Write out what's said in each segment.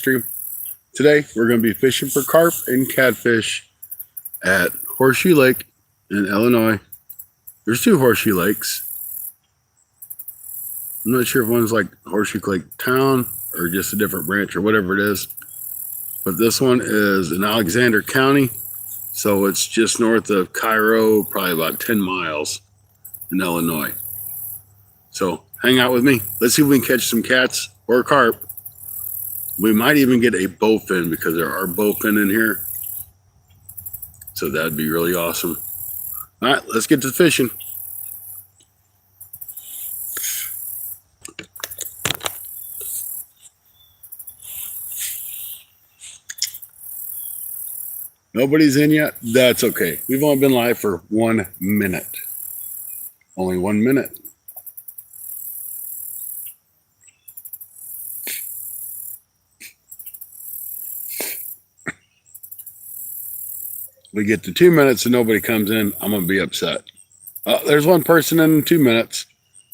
stream. Today we're going to be fishing for carp and catfish at Horseshoe Lake in Illinois. There's two Horseshoe Lakes. I'm not sure if one's like Horseshoe Lake Town or just a different branch or whatever it is. But this one is in Alexander County. So it's just north of Cairo, probably about 10 miles in Illinois. So hang out with me. Let's see if we can catch some cats or carp. We might even get a bowfin because there are bowfin in here. So that'd be really awesome. All right, let's get to fishing. Nobody's in yet. That's okay. We've only been live for 1 minute. Only 1 minute. We get to 2 minutes and nobody comes in, I'm going to be upset. There's one person in 2 minutes.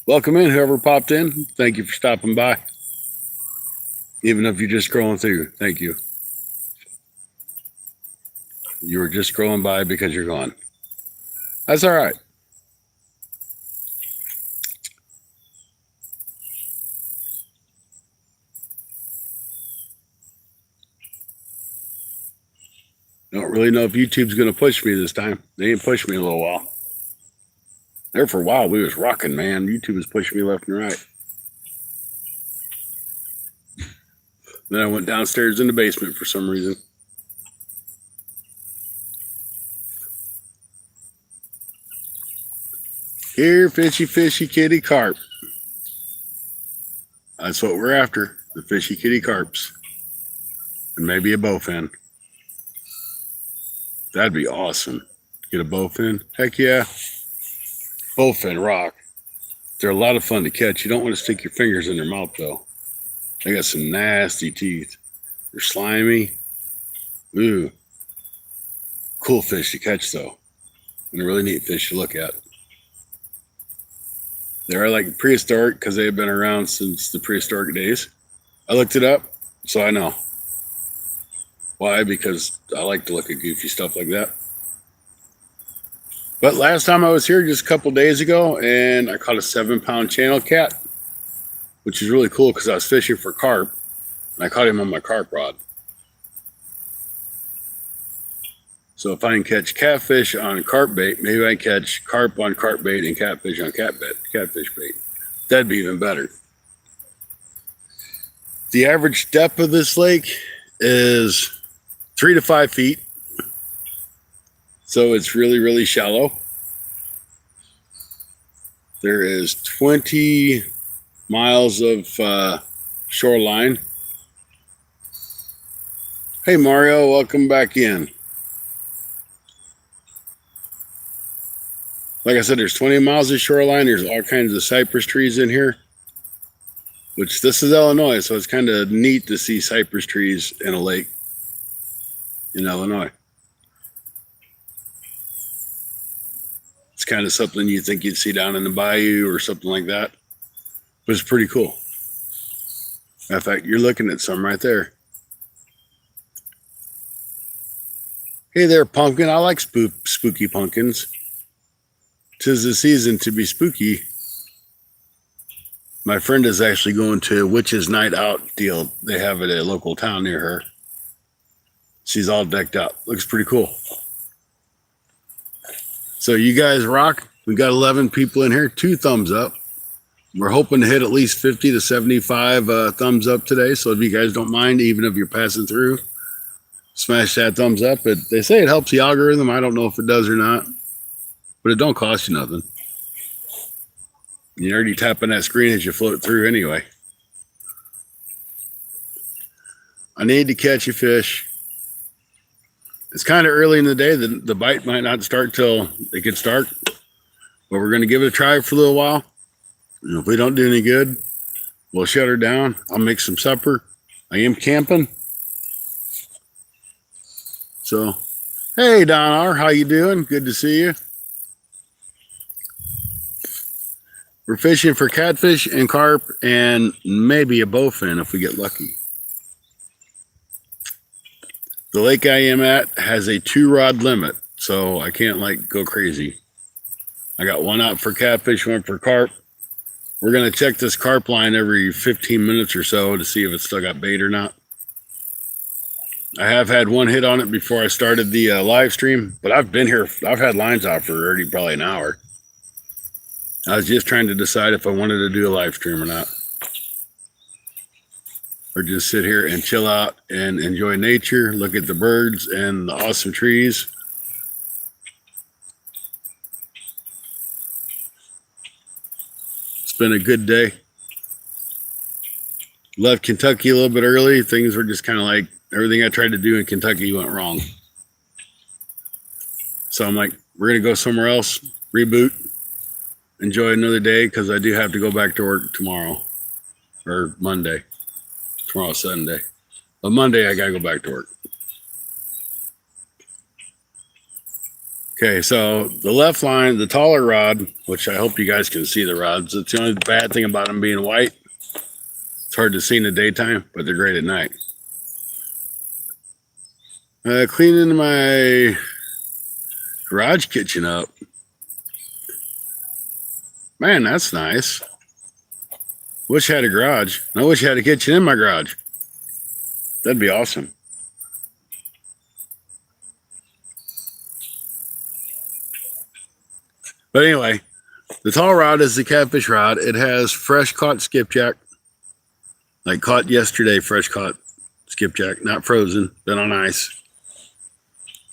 Welcome in, whoever popped in. Thank you for stopping by. Even if you're just scrolling through, thank you. You were just scrolling by because you're gone. That's all right. Don't really know if YouTube's going to push me this time. They ain't pushed me in a little while. There for a while, we was rocking, man. YouTube was pushing me left and right. Then I went downstairs in the basement for some reason. Here, fishy, fishy, kitty carp. That's what we're after, the fishy kitty carps. And maybe a bowfin. That'd be awesome. Get a bowfin? Heck yeah. Bowfin rock. They're a lot of fun to catch. You don't want to stick your fingers in their mouth, though. They got some nasty teeth. They're slimy. Ooh. Cool fish to catch, though. And a really neat fish to look at. They're like prehistoric because they've been around since the prehistoric days. I looked it up, so I know. Why? Because I like to look at goofy stuff like that. But last time I was here just a couple days ago, and I caught a 7-pound channel cat, which is really cool because I was fishing for carp, and I caught him on my carp rod. So if I can catch catfish on carp bait, maybe I catch carp on carp bait and catfish on catfish bait. That'd be even better. The average depth of this lake is 3 to 5 feet. So it's really, really shallow. There is 20 miles of shoreline. Hey, Mario, welcome back in. Like I said, there's 20 miles of shoreline. There's all kinds of cypress trees in here, which this is Illinois, so it's kind of neat to see cypress trees in a lake in Illinois. It's kind of something you think you'd see down in the bayou or something like that, but it's pretty cool. In fact, you're looking at some right there. Hey there, pumpkin. I like spooky pumpkins. 'Tis the season to be spooky. My friend is actually going to a Witch's Night Out deal. They have it at a local town near her. She's all decked out. Looks pretty cool. So you guys rock. We got 11 people in here. 2 thumbs up. We're hoping to hit at least 50 to 75 thumbs up today. So if you guys don't mind, even if you're passing through, smash that thumbs up. They say it helps the algorithm. I don't know if it does or not. But it don't cost you nothing. You're already tapping that screen as you float through anyway. I need to catch a fish. It's kind of early in the day. The bite might not start till it gets dark. But we're going to give it a try for a little while. And if we don't do any good, we'll shut her down. I'll make some supper. I am camping. So, hey, Don R., how you doing? Good to see you. We're fishing for catfish and carp and maybe a bowfin if we get lucky. The lake I am at has a 2-rod limit, so I can't like go crazy. I got one out for catfish, one for carp. We're going to check this carp line every 15 minutes or so to see if it's still got bait or not. I have had one hit on it before I started the live stream, but I've been here. I've had lines out for already probably an hour. I was just trying to decide if I wanted to do a live stream or not. Or just sit here and chill out and enjoy nature, look at the birds and the awesome trees. It's been a good day. Left Kentucky a little bit early. Things were just kind of like everything I tried to do in Kentucky went wrong. So I'm like, we're going to go somewhere else, reboot, enjoy another day, because I do have to go back to work tomorrow or Monday. Tomorrow's Sunday. But Monday, I got to go back to work. Okay, so the left line, the taller rod, which I hope you guys can see the rods. It's the only bad thing about them being white. It's hard to see in the daytime, but they're great at night. Cleaning my garage kitchen up. Man, that's nice. Wish I had a garage. I wish I had a kitchen in my garage. That'd be awesome. But anyway, the tall rod is the catfish rod. It has fresh caught skipjack. Like caught yesterday, fresh caught skipjack, not frozen, been on ice.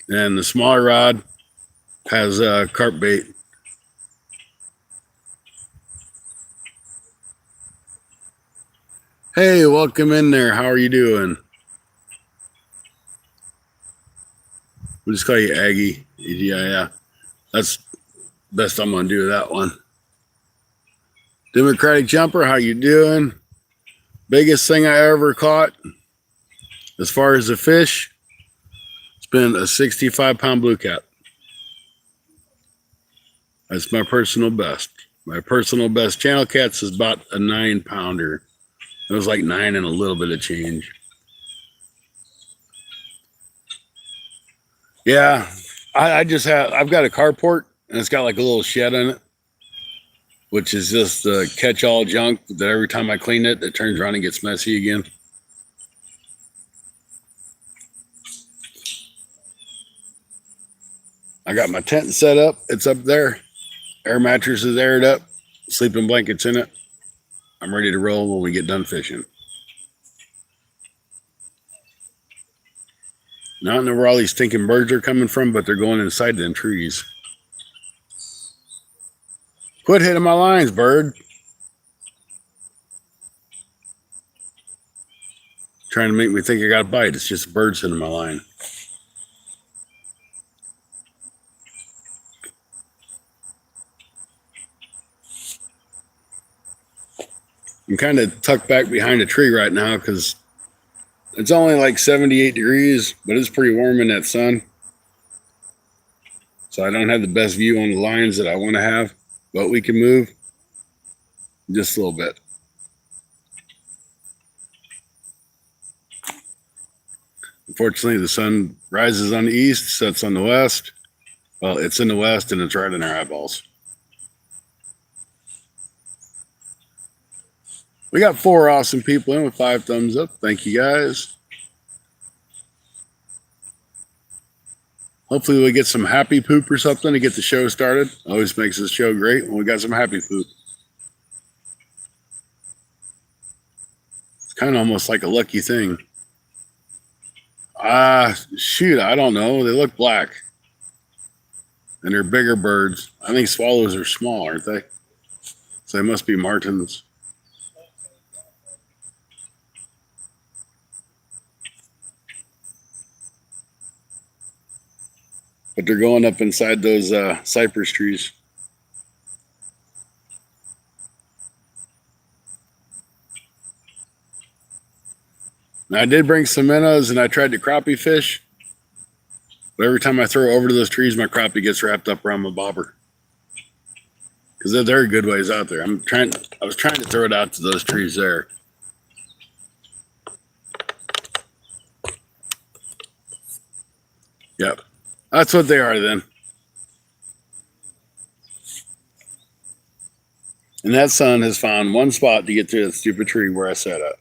And the smaller rod has carp bait. Hey, welcome in there. How are you doing? We'll just call you Aggie. Yeah. That's best I'm gonna do with that one. Democratic Jumper, how you doing? Biggest thing I ever caught as far as the fish, it's been a 65-pound blue cap. That's my personal best. My personal best channel cats is about a 9-pounder. It was like 9 and a little bit of change. Yeah, I've got a carport, and it's got like a little shed in it, which is just catch-all junk that every time I clean it, it turns around and gets messy again. I got my tent set up. It's up there. Air mattress is aired up. Sleeping blankets in it. I'm ready to roll when we get done fishing. Now I don't know where all these stinking birds are coming from, but they're going inside them trees. Quit hitting my lines, bird. Trying to make me think I got a bite. It's just birds hitting my line. I'm kind of tucked back behind a tree right now because it's only like 78 degrees, but it's pretty warm in that sun. So I don't have the best view on the lines that I want to have, but we can move just a little bit. Unfortunately, the sun rises on the east, sets on the west. Well, it's in the west and it's right in our eyeballs. We got 4 awesome people in with 5 thumbs up. Thank you guys. Hopefully we get some happy poop or something to get the show started. Always makes this show great when we got some happy poop. It's kind of almost like a lucky thing. Shoot, I don't know. They look black. And they're bigger birds. I think swallows are small, aren't they? So they must be martins. But they're going up inside those cypress trees. Now, I did bring some minnows and I tried to crappie fish. But every time I throw over to those trees, my crappie gets wrapped up around my bobber. Because they're a good ways out there. I was trying to throw it out to those trees there. Yep. That's what they are then. And that son has found one spot to get to the stupid tree where I sat at.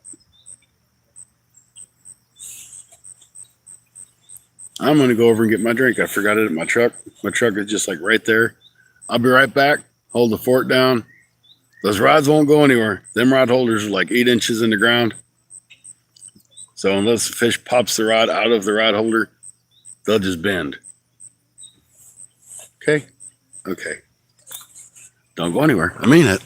I'm going to go over and get my drink. I forgot it at my truck. My truck is just like right there. I'll be right back. Hold the fort down. Those rods won't go anywhere. Them rod holders are like 8 inches in the ground. So unless the fish pops the rod out of the rod holder, they'll just bend. Okay? Okay. Don't go anywhere. I mean it.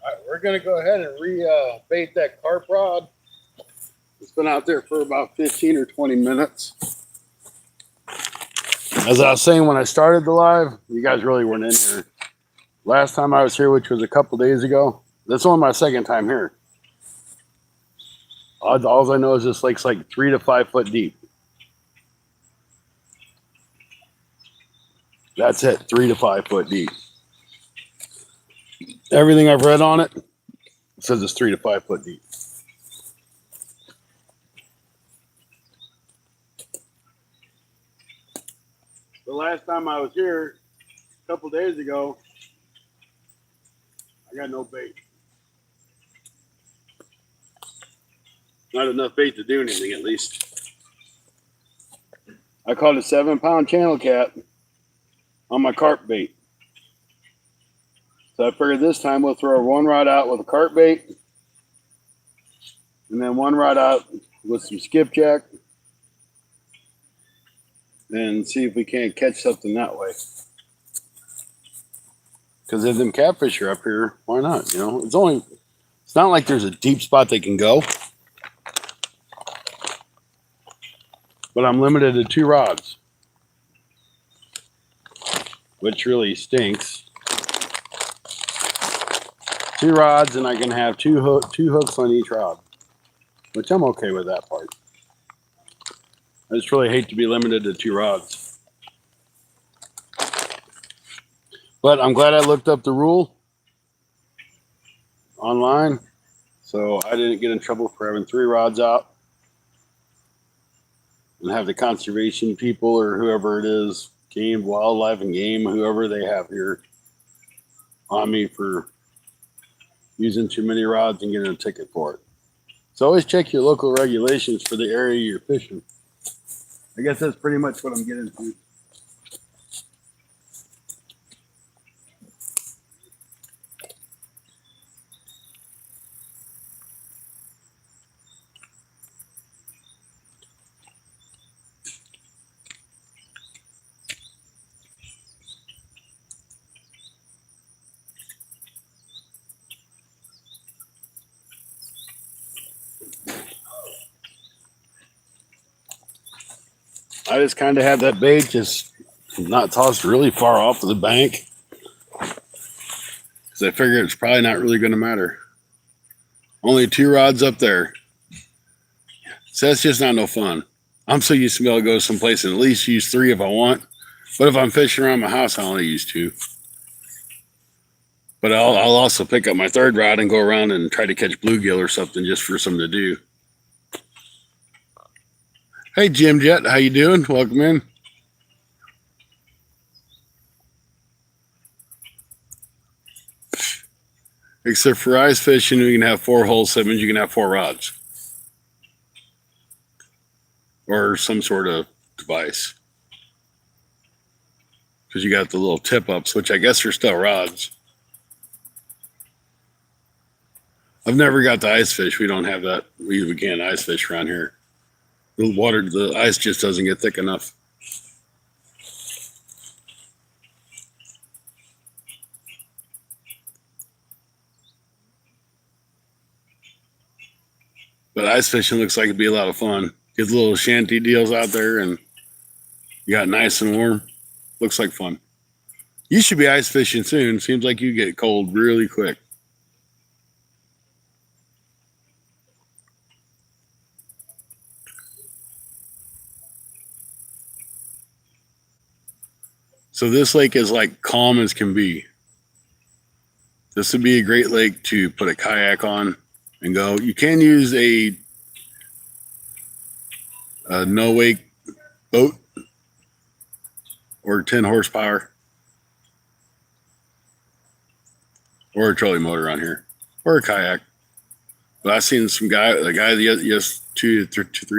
All right, we're going to go ahead and bait that carp rod. It's been out there for about 15 or 20 minutes. As I was saying when I started the live, you guys really weren't in here. Last time I was here, which was a couple days ago, that's only my second time here. All I know is this lake's like 3 to 5 foot deep. That's it, 3 to 5 foot deep. Everything I've read on it says it's 3 to 5 foot deep. The last time I was here, a couple days ago, I got no bait. Not enough bait to do anything, at least. I caught a 7-pound channel cat on my carp bait. So I figured this time we'll throw one rod out with a carp bait, and then one rod out with some skipjack, and see if we can't catch something that way. Because if them catfish are up here, why not? You know, it's not like there's a deep spot they can go. But I'm limited to 2 rods, which really stinks. 2 rods, and I can have two hooks on each rod, which I'm okay with that part. I just really hate to be limited to 2 rods. But I'm glad I looked up the rule online, so I didn't get in trouble for having 3 rods out. And have the conservation people or whoever it is, game, wildlife and game, whoever they have here, on me for using too many rods and getting a ticket for it. So always check your local regulations for the area you're fishing. I guess that's pretty much what I'm getting to. I just kind of have that bait just not tossed really far off of the bank, because I figure it's probably not really going to matter. Only 2 rods up there. So that's just not no fun. I'm so used to be able to go someplace and at least use 3 if I want. But if I'm fishing around my house, I only use 2. But I'll also pick up my 3rd rod and go around and try to catch bluegill or something just for something to do. Hey, Jim Jet, how you doing? Welcome in. Except for ice fishing, you can have 4 holes. So that means you can have 4 rods. Or some sort of device. Because you got the little tip-ups, which I guess are still rods. I've never got the ice fish. We don't have that. We can't ice fish around here. The ice just doesn't get thick enough. But ice fishing looks like it'd be a lot of fun. Get the little shanty deals out there and you got nice and warm. Looks like fun. You should be ice fishing soon. Seems like you get cold really quick. So this lake is like calm as can be. This would be a great lake to put a kayak on and go. You can use a no wake boat or 10 horsepower or a trolley motor on here or a kayak. But I seen some guy, the guy yes 2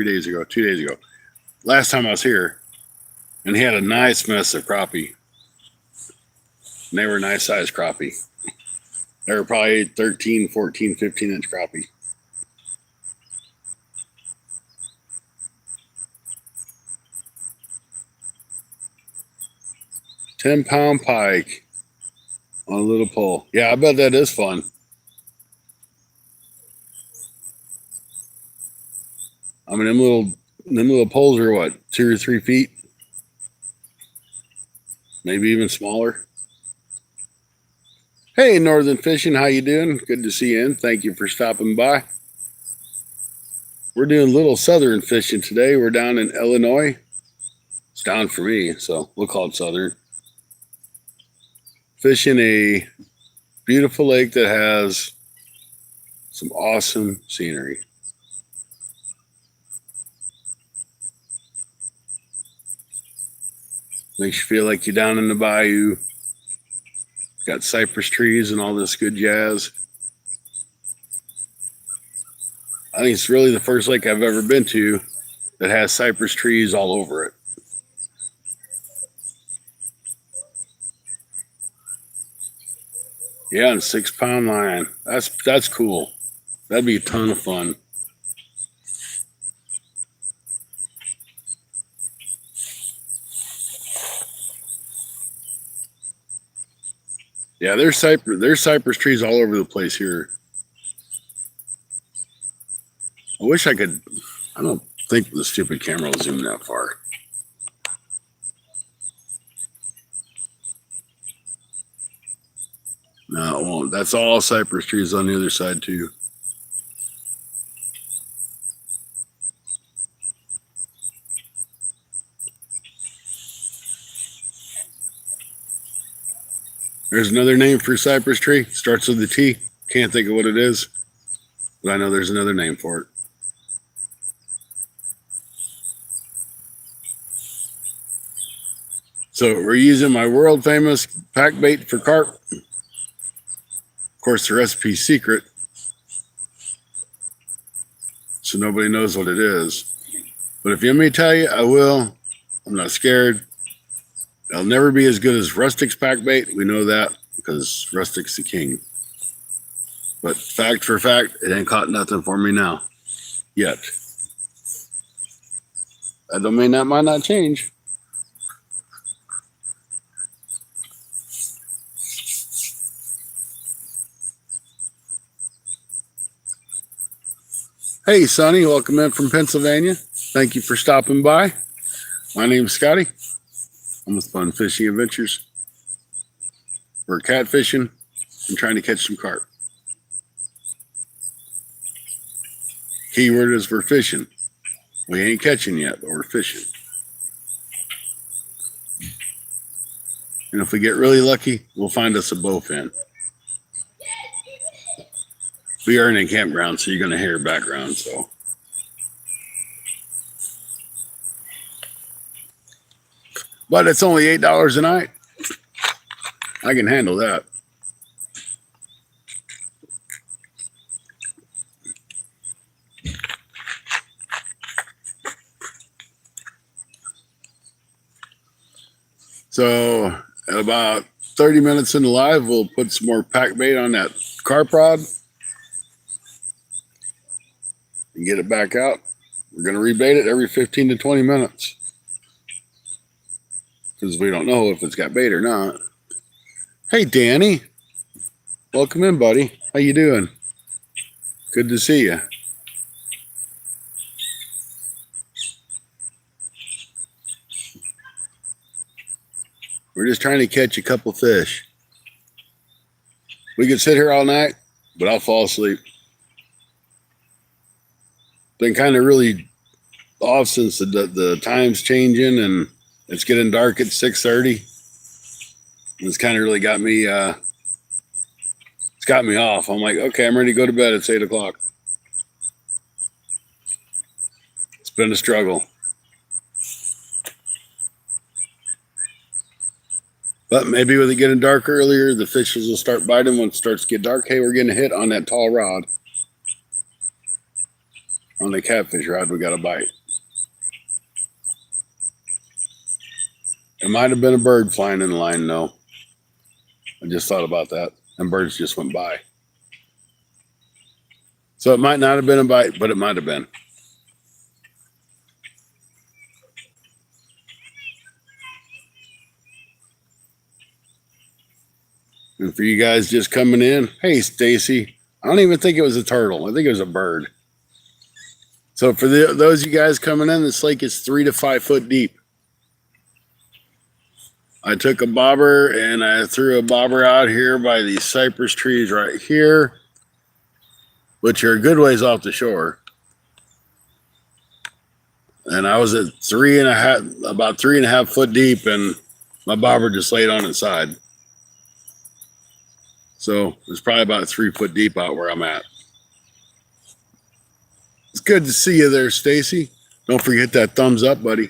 days ago. Last time I was here, and he had a nice mess of crappie. And they were nice sized crappie. They were probably 13, 14, 15-inch crappie. £10 pike on a little pole. Yeah, I bet that is fun. I mean, them little poles are what, 2 or 3 feet? Maybe even smaller. Hey, Northern Fishing, how you doing? Good to see you in. Thank you for stopping by. We're doing a little southern fishing today. We're down in Illinois. It's down for me, so we'll call it southern. Fishing a beautiful lake that has some awesome scenery. Makes you feel like you're down in the bayou. Got cypress trees and all this good jazz. I think it's really the first lake I've ever been to that has cypress trees all over it. Yeah, and 6-pound line. That's cool. That'd be a ton of fun. Yeah, there's cypress trees all over the place here. I wish I could. I don't think the stupid camera will zoom that far. No, it won't. That's all cypress trees on the other side too. There's another name for cypress tree. Starts with a T. Can't think of what it is, but I know there's another name for it. So we're using my world famous pack bait for carp. Of course, the recipe's secret, so nobody knows what it is. But if you want me to tell you, I will. I'm not scared. It'll never be as good as Rustic's pack bait. We know that because Rustic's the king. But fact for fact, it ain't caught nothing for me now. Yet. That don't mean that might not change. Hey, Sonny, welcome in from Pennsylvania. Thank you for stopping by. My name's Scotty. I'm with Fun Fishing Adventures. We're catfishing and trying to catch some carp. Keyword is we're fishing. We ain't catching yet, but we're fishing. And if we get really lucky, we'll find us a bowfin. We are in a campground, so you're going to hear background. So, but it's only $8 a night. I can handle that. So at about 30 minutes into live, we'll put some more pack bait on that carp rod. and get it back out. We're going to rebait it every 15 to 20 minutes because we don't know if it's got bait or not. Hey, Danny. Welcome in, buddy. How you doing? Good to see you. We're just trying to catch a couple fish. We could sit here all night, but I'll fall asleep. Been kind of really off since the time's changing and it's getting dark at 6:30. It's kind of really got me it's got me off. I'm like, okay, I'm ready to go to bed. It's 8 o'clock. It's been a struggle. But maybe with it getting dark earlier, the fishes will start biting when it starts to get dark. Hey, we're getting a hit on that tall rod. On the catfish rod, we got a bite. It might have been a bird flying in the line, though. I just thought about that. And birds just went by. So it might not have been a bite, but it might have been. And for you guys just coming in, hey, Stacy, I don't even think it was a turtle. I think it was a bird. So for those of you guys coming in, this lake is 3 to 5 foot deep. I took a bobber and I threw a bobber out here by these cypress trees right here, which are a good ways off the shore. And I was at about 3.5 foot deep, and my bobber just laid on its side. So it's probably about 3 foot deep out where I'm at. It's good to see you there, Stacy. Don't forget that thumbs up, buddy.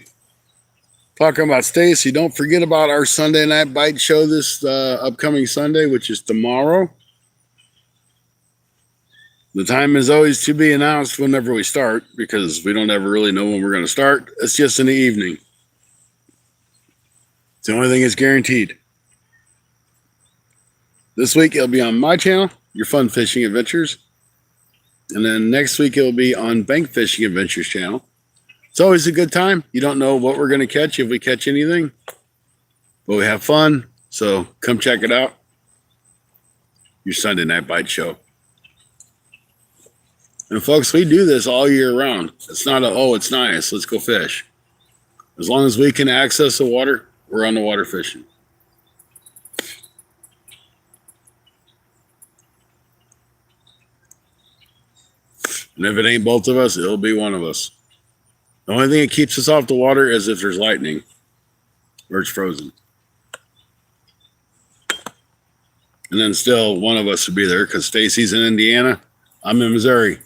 Talking about Stacy, don't forget about our Sunday night bite show this upcoming Sunday, which is tomorrow. The time is always to be announced whenever we start because we don't ever really know when we're going to start. It's just in the evening. It's the only thing that's guaranteed. This week it'll be on my channel, Your Fun Fishing Adventures. And then next week it'll be on Bank Fishing Adventures channel. It's always a good time. You don't know what we're going to catch if we catch anything. But we have fun. So come check it out. Your Sunday night bite show. And folks, we do this all year round. It's not it's nice, let's go fish. As long as we can access the water, we're on the water fishing. And if it ain't both of us, it'll be one of us. The only thing that keeps us off the water is if there's lightning or it's frozen. And then still one of us would be there because Stacy's in Indiana. I'm in Missouri.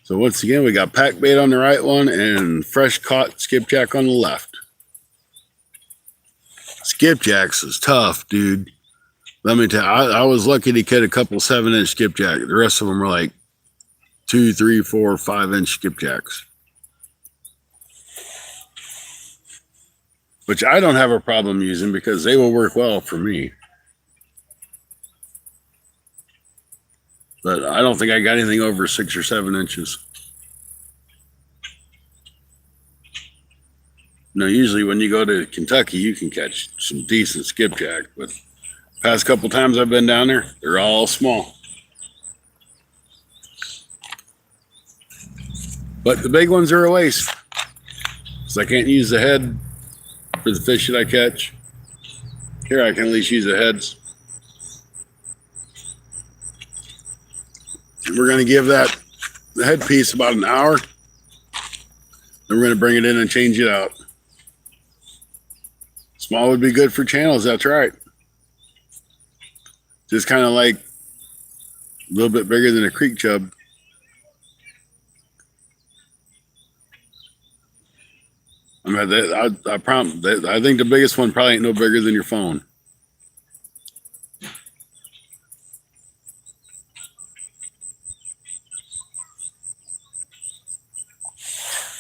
So once again, we got pack bait on the right one and fresh caught skipjack on the left. Skipjacks is tough, dude. Let me tell you, I was lucky to catch a couple 7-inch skipjack. The rest of them were like 2, 3, 4, 5-inch skipjacks. Which I don't have a problem using because they will work well for me. But I don't think I got anything over 6 or 7 inches. No, usually when you go to Kentucky, you can catch some decent skipjack. But past couple times I've been down there, they're all small. But the big ones are a waste. So I can't use the head for the fish that I catch. Here I can at least use the heads. We're going to give the headpiece about an hour. Then we're going to bring it in and change it out. Small would be good for channels, that's right. Just kind of like a little bit bigger than a creek chub. I'm I mean, I think the biggest one probably ain't no bigger than your phone.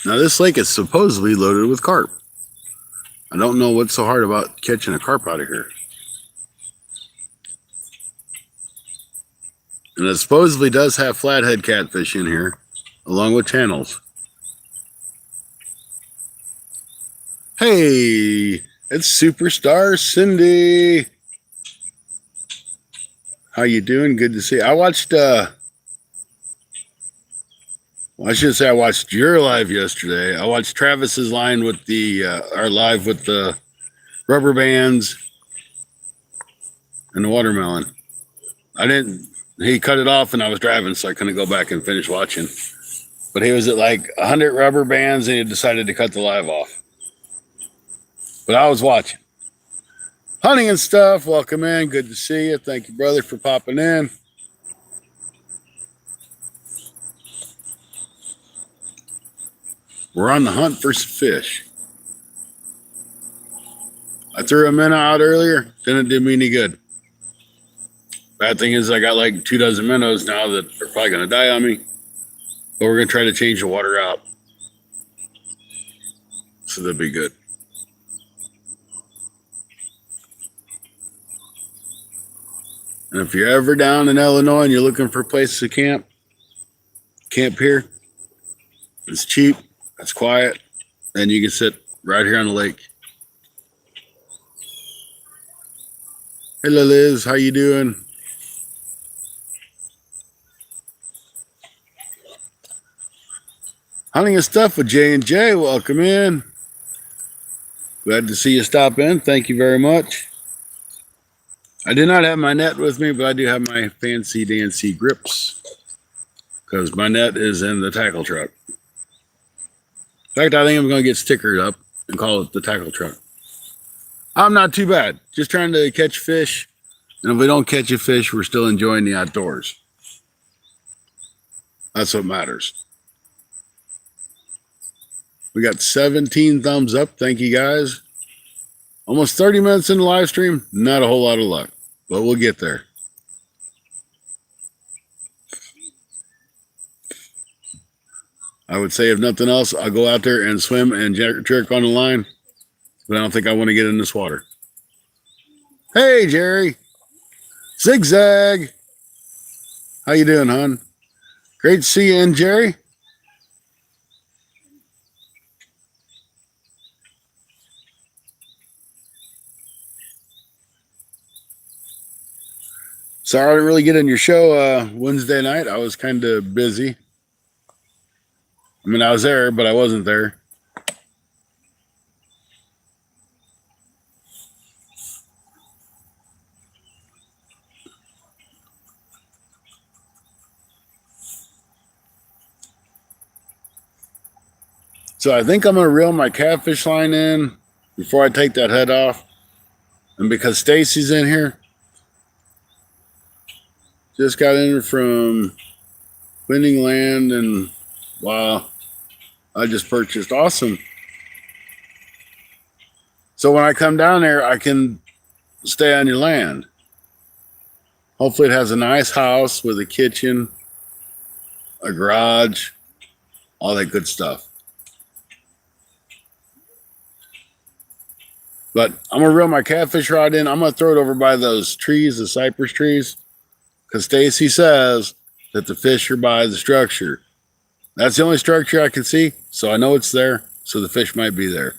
Now, this lake is supposedly loaded with carp. I don't know what's so hard about catching a carp out of here. And it supposedly does have flathead catfish in here, along with channels. Hey, it's Superstar Cindy. How you doing? Good to see you. I watched, well, I should say I watched your live yesterday. I watched Travis's line with our live with the rubber bands and the watermelon. He cut it off and I was driving, so I couldn't go back and finish watching. But he was at like 100 rubber bands and he decided to cut the live off. But I was watching. Hunting and stuff, welcome in. Good to see you. Thank you, brother, for popping in. We're on the hunt for fish. I threw a minnow out earlier. Didn't do me any good. Bad thing is I got like 2 dozen minnows now that are probably going to die on me. But we're going to try to change the water out. So that'll be good. And if you're ever down in Illinois and you're looking for a place to camp here. It's cheap, it's quiet, and you can sit right here on the lake. Hello, Liz. How you doing? Hunting and stuff with J&J. Welcome in. Glad to see you stop in. Thank you very much. I do not have my net with me, but I do have my fancy dancy grips because my net is in the tackle truck. In fact, I think I'm going to get stickered up and call it the tackle truck. I'm not too bad. Just trying to catch fish. And if we don't catch a fish, we're still enjoying the outdoors. That's what matters. We got 17 thumbs up. Thank you, guys. Almost 30 minutes in the live stream. Not a whole lot of luck, but we'll get there. I would say if nothing else, I'll go out there and swim and jerk on the line, but I don't think I want to get in this water. Hey, Jerry. Zigzag. How you doing, hon? Great to see you in, Jerry. Sorry I didn't really get in your show Wednesday night. I was kind of busy. I mean, I was there, but I wasn't there. So I think I'm going to reel my catfish line in before I take that head off. And because Stacy's in here, just got in from Winning Land, and wow, I just purchased. Awesome. So when I come down there, I can stay on your land. Hopefully it has a nice house with a kitchen, a garage, all that good stuff. But I'm going to reel my catfish rod in. I'm going to throw it over by those trees, the cypress trees. Because Stacy says that the fish are by the structure. That's the only structure I can see, so I know it's there, so the fish might be there.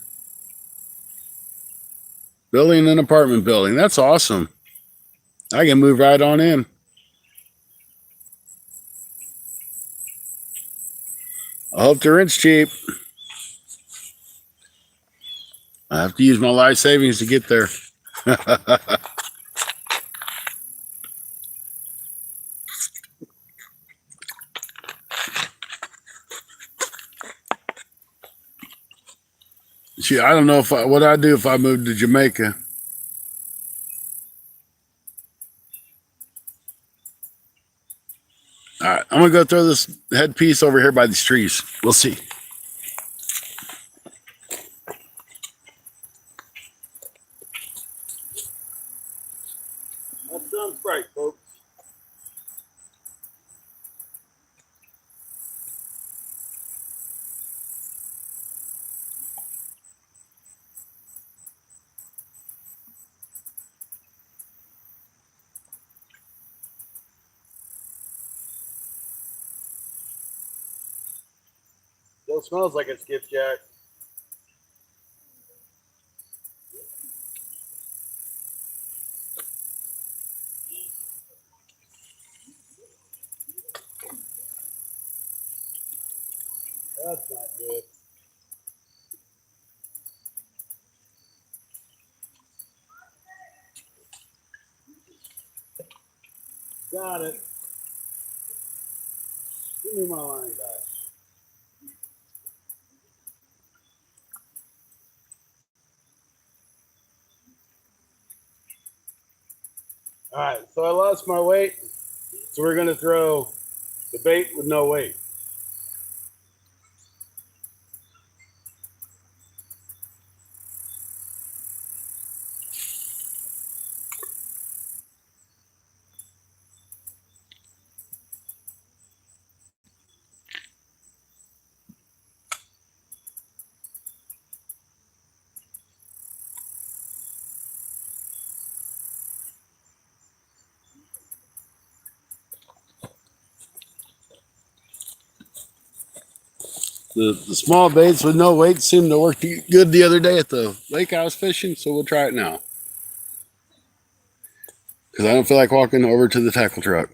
Building an apartment building. That's awesome. I can move right on in. I hope the rent's cheap. I have to use my life savings to get there. Gee, I don't know what I'd do if I moved to Jamaica. All right, I'm going to go throw this headpiece over here by these trees. We'll see. Still smells like a skipjack. That's not good. Got it. Give me my line, guys. All right, so I lost my weight, so we're gonna throw the bait with no weight. The small baits with no weight seemed to work good the other day at the lake I was fishing, so we'll try it now. Because I don't feel like walking over to the tackle truck.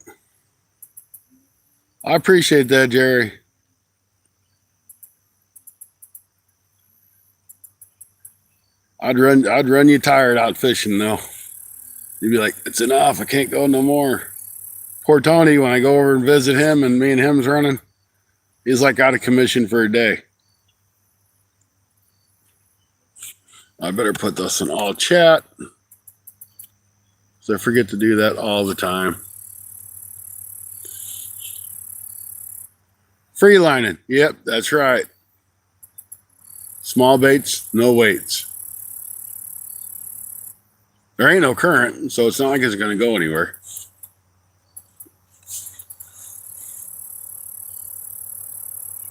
I appreciate that, Jerry. I'd run you tired out fishing though. You'd be like, it's enough, I can't go no more. Poor Tony, when I go over and visit him and me and him's running, he's like out of commission for a day. I better put this in all chat. So I forget to do that all the time. Free lining. Yep, that's right. Small baits, no weights. There ain't no current, so it's not like it's going to go anywhere.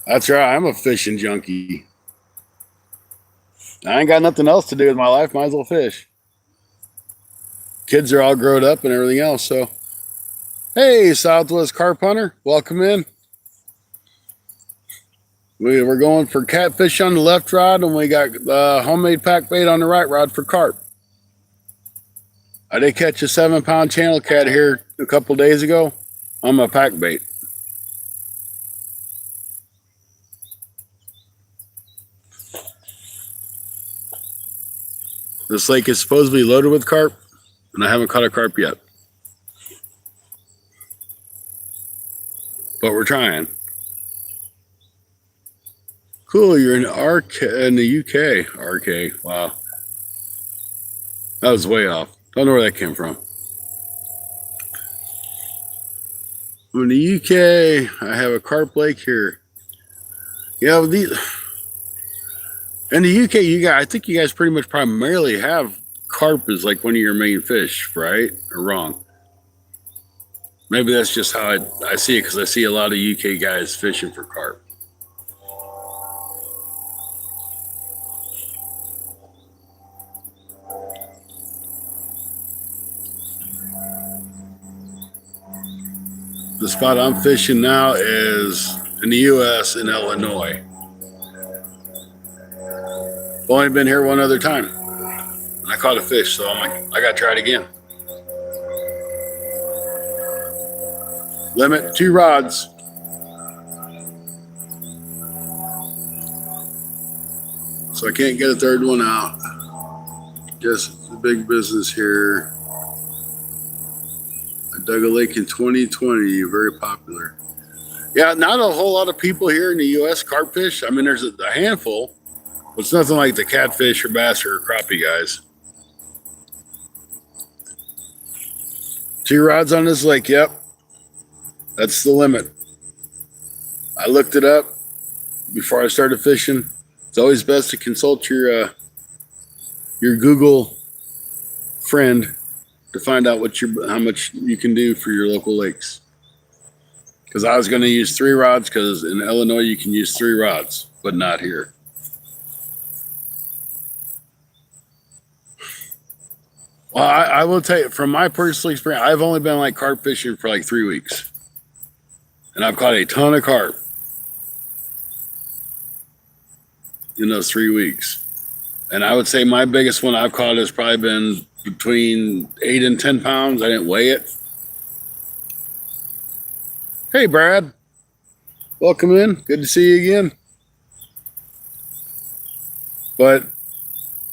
That's right. I'm a fishing junkie. I ain't got nothing else to do with my life. Might as well fish. Kids are all grown up and everything else. So, hey, Southwest Carp Hunter, welcome in. We're going for catfish on the left rod, and we got homemade pack bait on the right rod for carp. I did catch a 7-pound channel cat here a couple days ago on my pack bait. This lake is supposed to be loaded with carp, and I haven't caught a carp yet. But we're trying. Cool, you're in the UK. RK, wow. That was way off. Don't know where that came from. I'm in the UK. I have a carp lake here. Yeah, in the UK, I think you guys pretty much primarily have carp as like one of your main fish, right? Or wrong? Maybe that's just how I see it, because I see a lot of UK guys fishing for carp. The spot I'm fishing now is in the US in Illinois. I've only been here one other time. And I caught a fish, so I'm like, I gotta try it again. Limit 2 rods. So I can't get a third one out. Just the big business here. I dug a lake in 2020, very popular. Yeah, not a whole lot of people here in the U.S. carp fish. I mean, there's a handful, but it's nothing like the catfish or bass or crappie guys. 2 rods on this lake, yep. That's the limit. I looked it up before I started fishing. It's always best to consult your Google friend to find out how much you can do for your local lakes. Because I was going to use 3 rods, because in Illinois you can use 3 rods, but not here. Well, I will tell you, from my personal experience, I've only been like carp fishing for like 3 weeks. And I've caught a ton of carp. in those 3 weeks. And I would say my biggest one I've caught has probably been between 8 and 10 pounds. I didn't weigh it. Hey, Brad. Welcome in. Good to see you again. But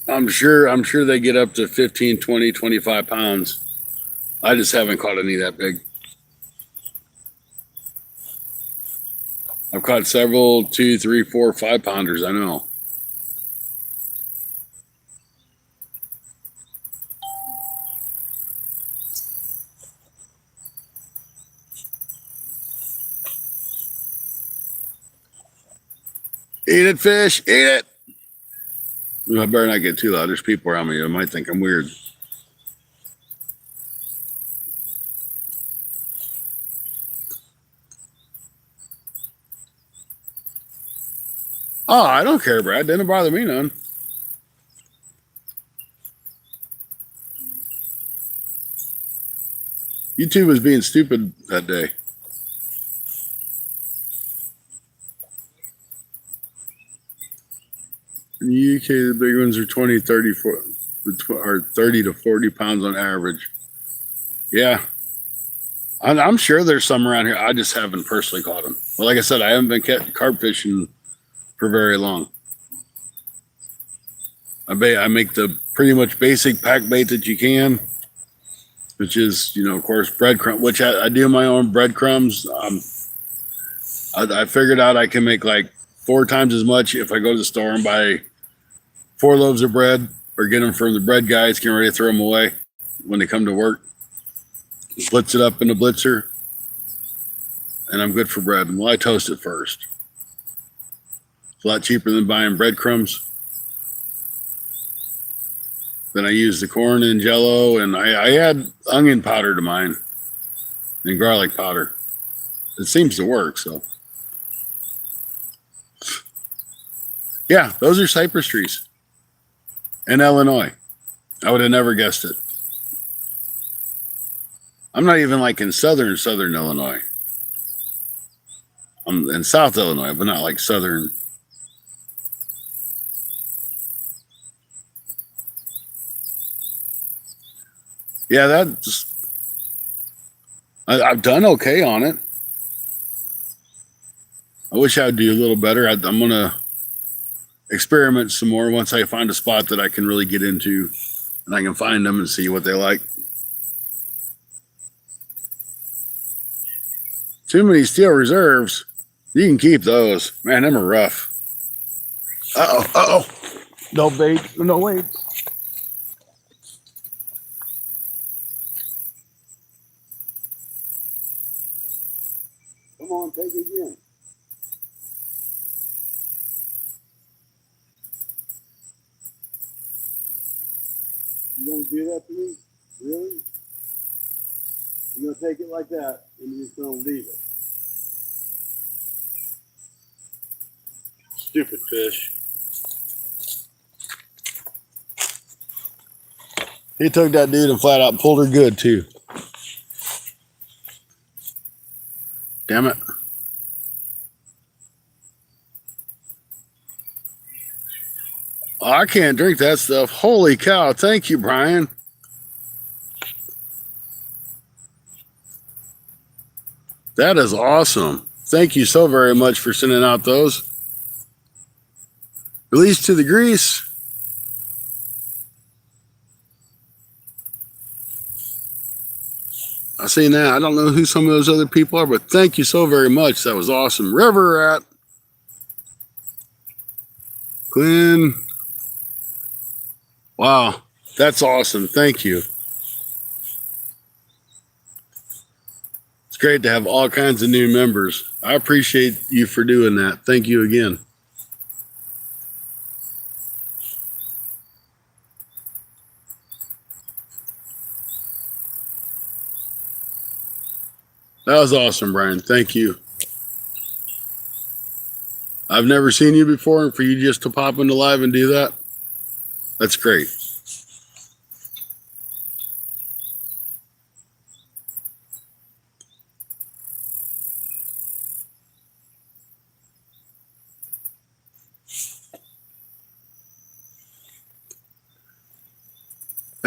I'm sure they get up to 15, 20, 25 pounds. I just haven't caught any that big. I've caught several 2, 3, 4, 5 pounders, I know. Eat it, fish. Eat it. I better not get too loud. There's people around me. They might think I'm weird. Oh, I don't care, Brad. Didn't bother me none. YouTube was being stupid that day. In the UK, the big ones are 20, 30, or 30 to 40 pounds on average. Yeah. I'm sure there's some around here. I just haven't personally caught them. Well, like I said, I haven't been carp fishing for very long. I make the pretty much basic pack bait that you can, which is, of course, breadcrumb, which I do my own breadcrumbs. I figured out I can make like 4 times as much if I go to the store and buy 4 loaves of bread or get them from the bread guys, getting ready to throw them away when they come to work. Blitz it up in the blitzer, and I'm good for bread. Well, I toast it first. It's a lot cheaper than buying breadcrumbs. Then I use the corn and jello, and I add onion powder to mine and garlic powder. It seems to work, so. Yeah, those are cypress trees in Illinois. I would have never guessed it. I'm not even like in southern Illinois. I'm in South Illinois, but not like southern. Yeah, I've done okay on it. I wish I'd do a little better. I'm going to experiment some more once I find a spot that I can really get into and I can find them and see what they like. Too many steel reserves. You can keep those. Man, them are rough. Uh-oh. No bait. No wait. Come on, take it again. You gonna do that to me? Really? You're gonna take it like that and you're just gonna leave it. Stupid fish. He took that dude and flat out pulled her good too. Damn it. Oh, I can't drink that stuff. Holy cow. Thank you, Brian. That is awesome. Thank you so very much for sending out those. Release to the grease. I seen that. I don't know who some of those other people are, but thank you so very much. That was awesome. River rat. Glenn. Wow. That's awesome. Thank you. It's great to have all kinds of new members. I appreciate you for doing that. Thank you again. That was awesome, Brian. Thank you. I've never seen you before, and for you just to pop into live and do that, that's great.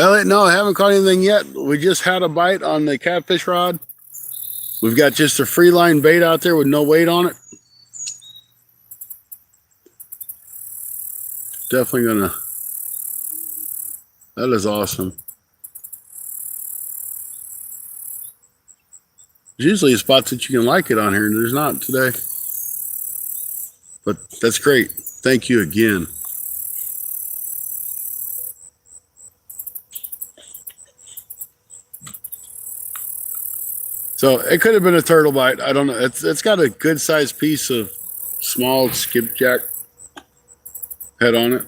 Elliot, no, I haven't caught anything yet. We just had a bite on the catfish rod. We've got just a free line bait out there with no weight on it. Definitely gonna. That is awesome. There's usually spots that you can like it on here, and there's not today. But that's great. Thank you again. So it could have been a turtle bite. I don't know. It's got a good sized piece of small skipjack head on it.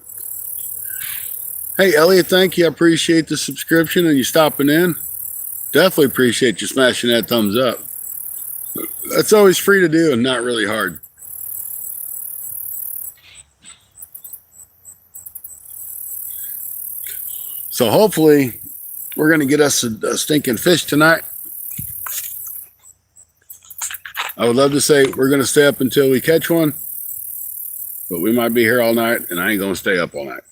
Hey, Elliot, thank you. I appreciate the subscription and you stopping in. Definitely appreciate you smashing that thumbs up. That's always free to do and not really hard. So hopefully we're going to get us a stinking fish tonight. I would love to say we're going to stay up until we catch one, but we might be here all night and I ain't going to stay up all night.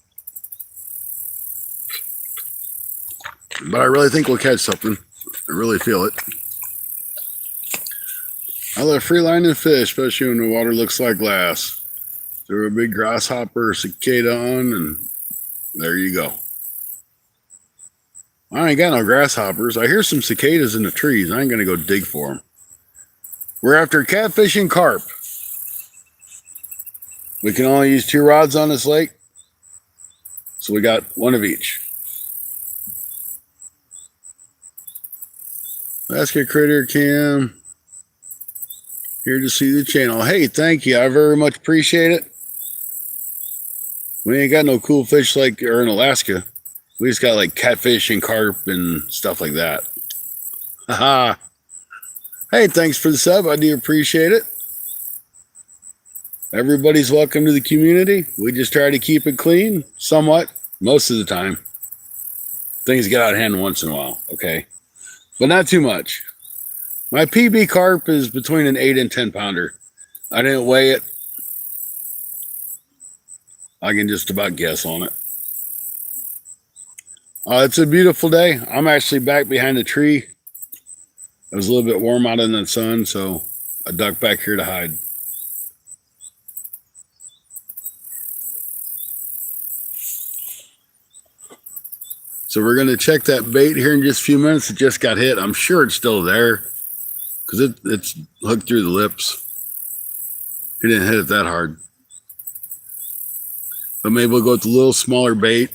But I really think we'll catch something. I really feel it. I love free lining fish, especially when the water looks like glass. Throw a big grasshopper or cicada on, and there you go. I ain't got no grasshoppers. I hear some cicadas in the trees. I ain't going to go dig for them. We're after catfish and carp. We can only use 2 rods on this lake, so we got one of each. Basket Critter Cam. Here to see the channel. Hey, thank you. I very much appreciate it. We ain't got no cool fish like in Alaska. We just got like catfish and carp and stuff like that. Haha. Hey, thanks for the sub. I do appreciate it. Everybody's welcome to the community. We just try to keep it clean, somewhat, most of the time. Things get out of hand once in a while, okay? But not too much. My PB carp is between an 8 and 10 pounder. I didn't weigh it. I can just about guess on it. It's a beautiful day. I'm actually back behind a tree. It was a little bit warm out in the sun, so I ducked back here to hide. So we're going to check that bait here in just a few minutes. It just got hit. I'm sure it's still there because it's hooked through the lips. He didn't hit it that hard. But maybe we'll go with a little smaller bait,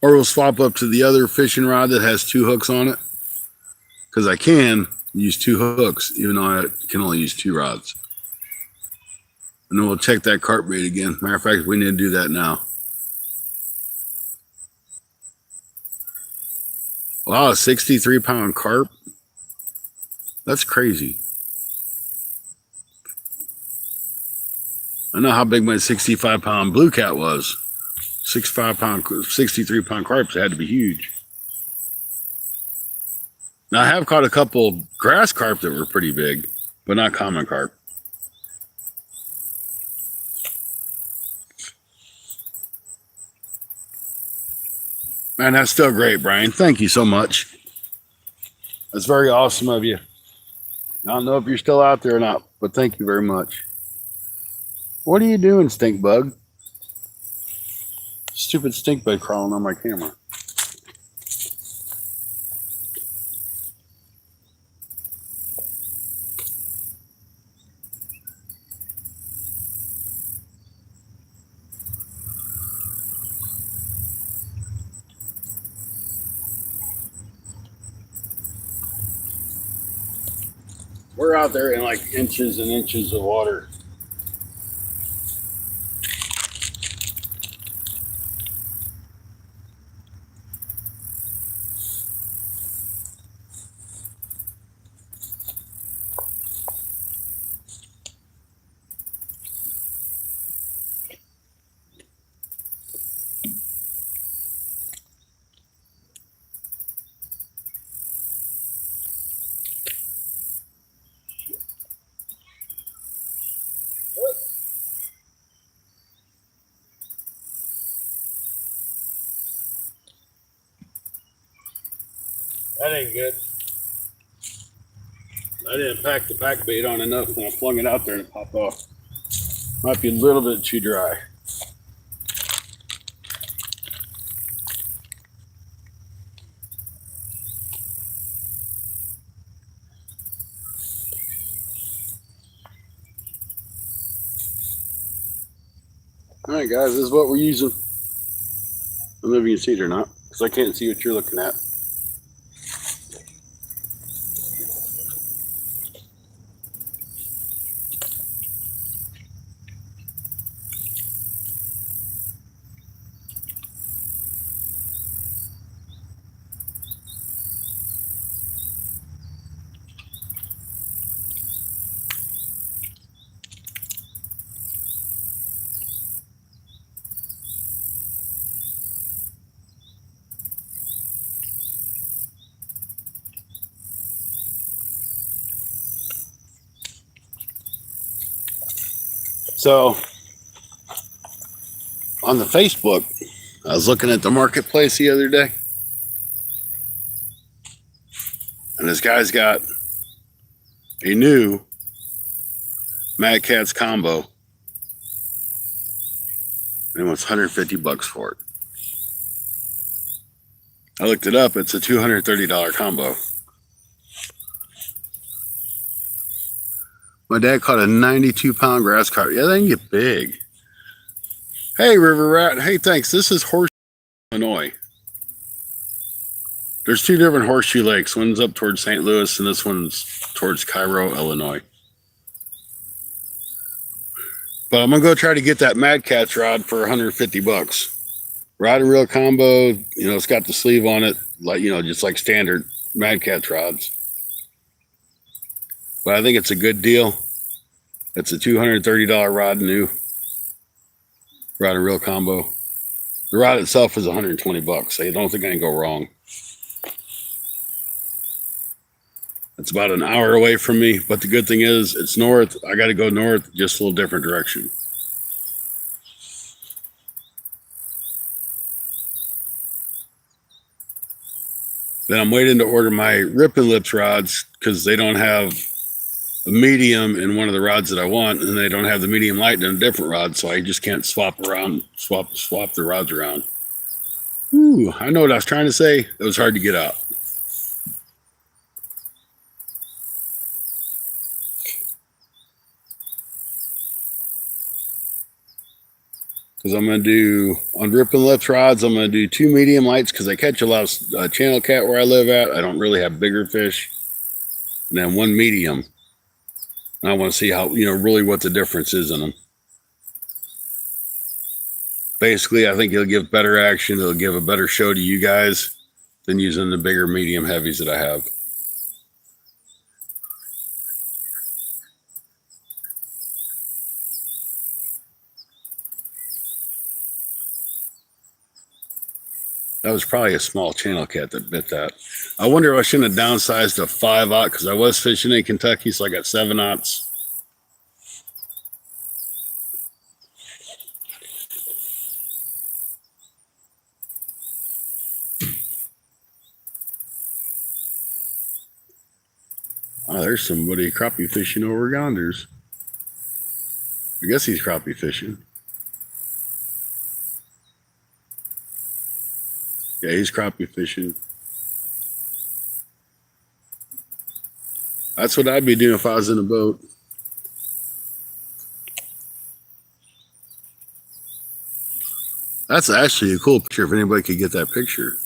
or we'll swap up to the other fishing rod that has 2 hooks on it, because I can use 2 hooks even though I can only use 2 rods. And then we'll check that carp bait again. Matter of fact, we need to do that now. Wow, a 63-pound carp. That's crazy. I know how big my 65-pound blue cat was. 63-pound carps had to be huge. Now, I have caught a couple grass carp that were pretty big, but not common carp. Man, that's still great, Brian. Thank you so much. That's very awesome of you. I don't know if you're still out there or not, but thank you very much. What are you doing, stink bug? Stupid stink bug crawling on my camera. We're out there in like inches and inches of water. That ain't good. I didn't pack the pack bait on enough when I flung it out there and it popped off. Might be a little bit too dry. All right, guys, this is what we're using. I don't know if you can see it or not, because I can't see what you're looking at. So on the Facebook, I was looking at the marketplace the other day, and this guy's got a new Mad Catz combo, and he wants 150 bucks for it. I looked it up. It's a $230 combo. My dad caught a 92-pound grass carp. Yeah, they can get big. Hey, River Rat. Hey, thanks. This is Horseshoe, Illinois. There's two different horseshoe lakes. One's up towards St. Louis, and this one's towards Cairo, Illinois. But I'm going to go try to get that Mad Catz rod for 150 bucks. Rod and reel combo. You know, it's got the sleeve on it, like, you know, just like standard Mad Catz rods. But I think it's a good deal. It's a $230 rod, new rod and reel combo. The rod itself is 120 bucks. I don't think I can go wrong. It's about an hour away from me, but the good thing is it's north. I got to go north, just a little different direction. Then I'm waiting to order my Rip and Lips rods because they don't have a medium in one of the rods that I want, and they don't have the medium light in a different rod, so I just can't swap the rods around. Ooh, I know what I was trying to say. It was hard to get out. Because I'm going to do, on Rip and Lips rods, I'm going to do 2 medium lights because I catch a lot of channel cat where I live at. I don't really have bigger fish. And then 1 medium. And I want to see how, you know, really what the difference is in them. Basically, I think it'll give better action. It'll give a better show to you guys than using the bigger medium heavies that I have. That was probably a small channel cat that bit that. I wonder if I shouldn't have downsized to 5/0 because I was fishing in Kentucky, so I got 7/0. Oh, there's somebody crappie fishing over yonders. I guess he's crappie fishing. Yeah, he's crappie fishing. That's what I'd be doing if I was in a boat. That's actually a cool picture if anybody could get that picture.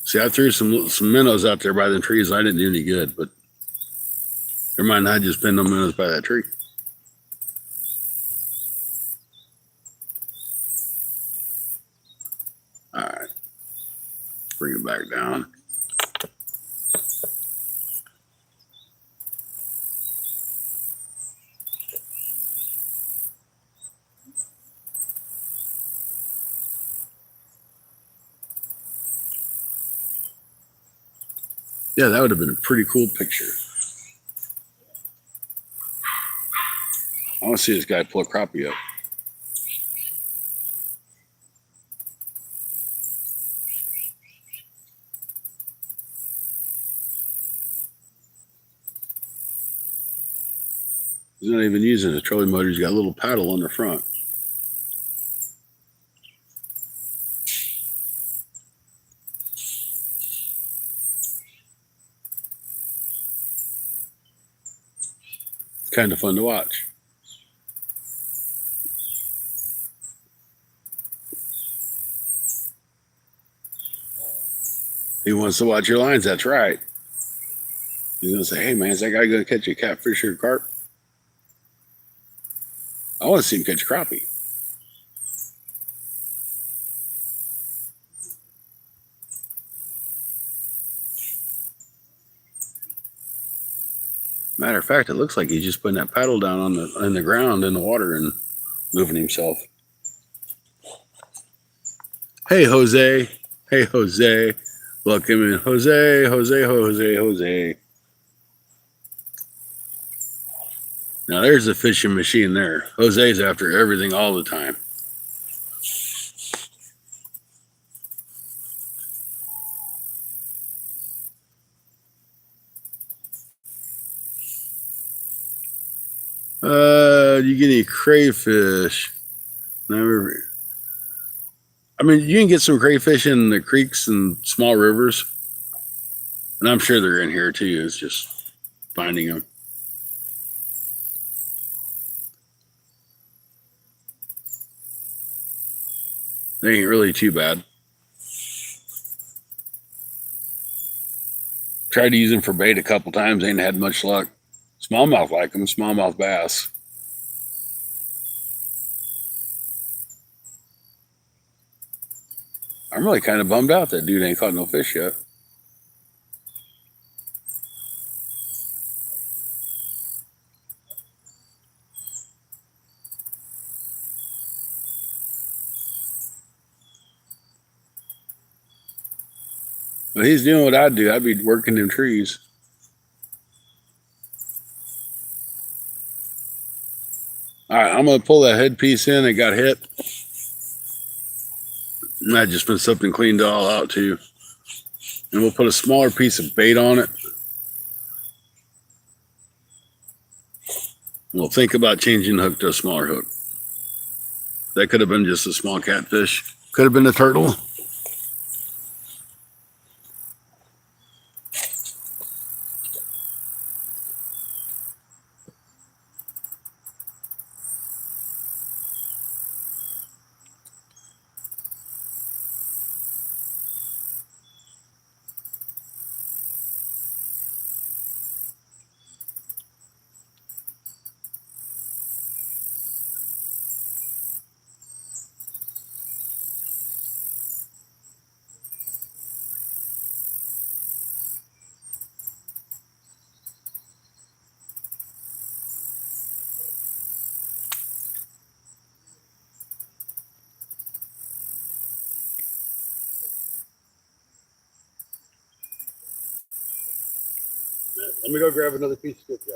See, I threw some minnows out there by the trees. I didn't do any good, but there might not just been no minnows by that tree. All right, bring it back down. Yeah, that would have been a pretty cool picture. I want to see this guy pull a crappie up. He's not even using a trolling motor. He's got a little paddle on the front. Kind of fun to watch. He wants to watch your lines. That's right. He's going to say, hey, man, is that guy going to catch a catfish or a carp? I want to see him catch crappie. Matter of fact, it looks like he's just putting that paddle down on the ground in the water and moving himself. Hey, Jose. Hey, Jose. Look him in. Jose, Jose, Jose, Jose. Now, there's the fishing machine there. Jose's after everything all the time. You get any crayfish? Never. I mean, you can get some crayfish in the creeks and small rivers. And I'm sure they're in here too. It's just finding them. They ain't really too bad. Tried to use them for bait a couple times. Ain't had much luck. Smallmouth like them. Smallmouth bass. I'm really kind of bummed out that dude ain't caught no fish yet. But he's doing what I'd do. I'd be working them trees. All right, I'm going to pull that headpiece in. It got hit. Might just been something cleaned all out too. And we'll put a smaller piece of bait on it. We'll think about changing the hook to a smaller hook. That could have been just a small catfish. Could have been a turtle. Let me go grab another piece of skipjack.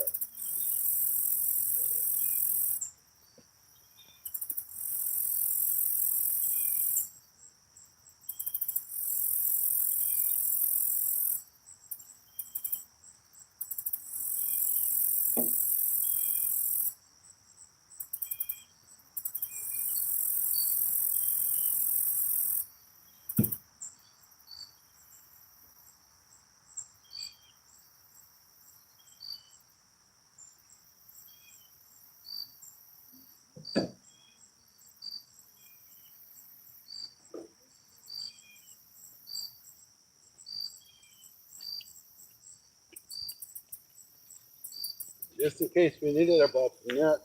Just in case we need it, I bought the net.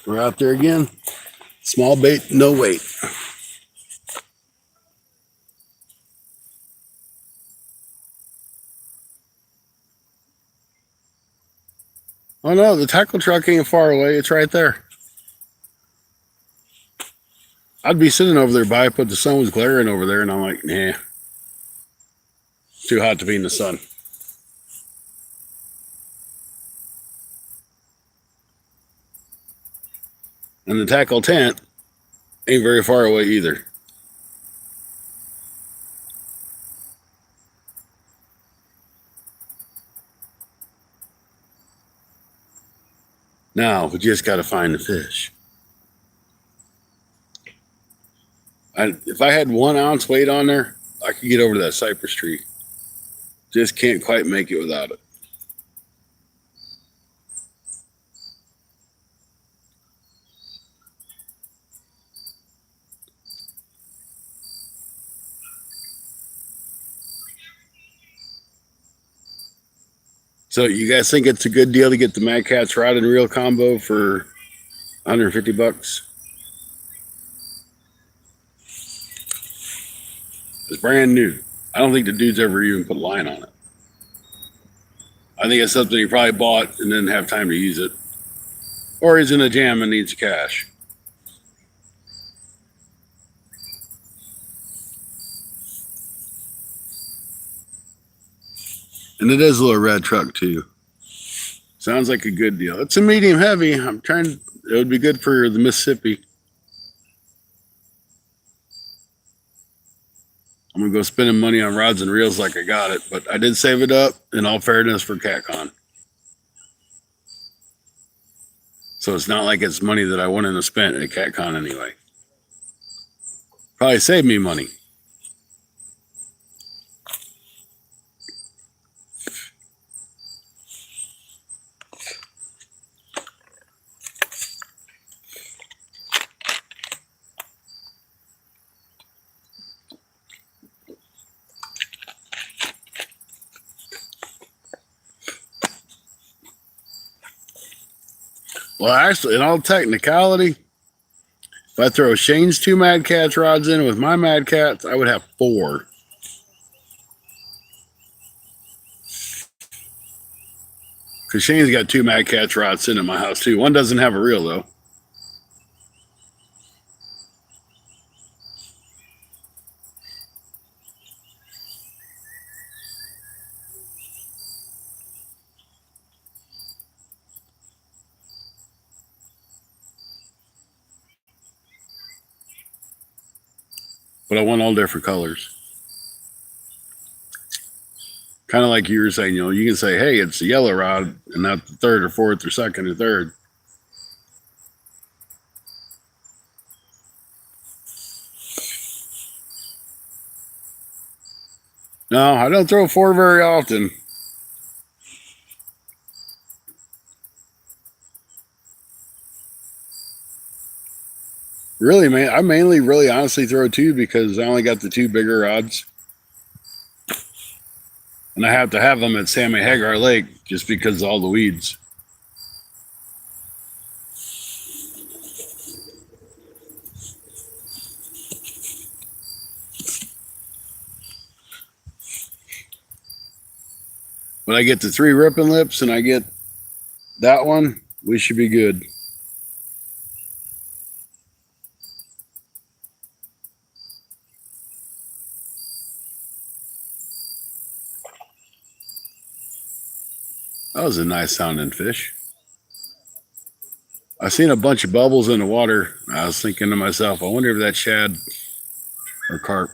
We're out there again. Small bait, no weight. Oh no, the tackle truck ain't far away. It's right there. I'd be sitting over there by it, but the sun was glaring over there, and I'm like, nah, too hot to be in the sun. And the tackle tent ain't very far away either. Now we just got to find the fish. If I had 1 ounce weight on there, I could get over to that cypress tree. Just can't quite make it without it. So you guys think it's a good deal to get the Mad Catz rod and reel combo for $150? It's brand new. I don't think the dude's ever even put a line on it. I think it's something he probably bought and didn't have time to use it. Or he's in a jam and needs cash. And it is a little red truck too. Sounds like a good deal. It's a medium heavy. It would be good for the Mississippi. I'm going to go spending money on rods and reels like I got it, but I did save it up in all fairness for CatCon. So it's not like it's money that I wouldn't have spent at CatCon anyway. Probably saved me money. Well, actually, in all technicality, if I throw Shane's 2 Mad Catz rods in with my Mad Catz, I would have 4. Because Shane's got 2 Mad Catz rods sitting in my house too. One doesn't have a reel though. But I want all different colors. Kind of like you were saying, you can say, hey, it's a yellow rod and not the 3rd or 4th or 2nd or 3rd. No, I don't throw 4 very often. Really, man, I mainly really honestly throw 2 because I only got the 2 bigger rods. And I have to have them at Sammy Hagar Lake just because of all the weeds. When I get the 3 ripping lips and I get that one, we should be good. That was a nice sounding fish. I seen a bunch of bubbles in the water. I was thinking to myself, I wonder if that's shad or carp.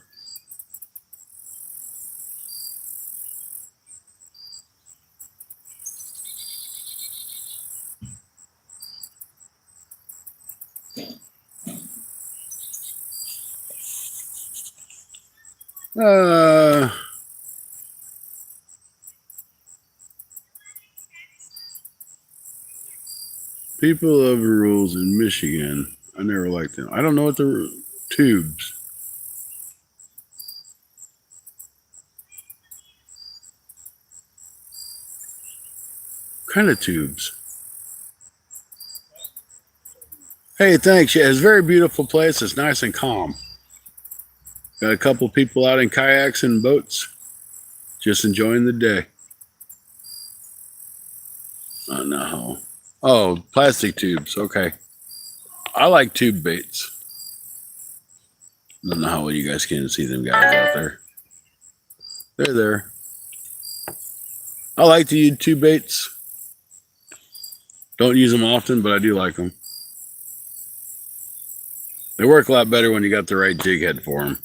People of rules in Michigan. I never liked them. I don't know what the tubes. What kind of tubes? Hey, thanks. Yeah, it's a very beautiful place. It's nice and calm. Got a couple people out in kayaks and boats, just enjoying the day. Oh no. Oh, plastic tubes. Okay. I like tube baits. I don't know how well you guys can see them guys out there. They're there. I like to use tube baits. Don't use them often, but I do like them. They work a lot better when you got the right jig head for them.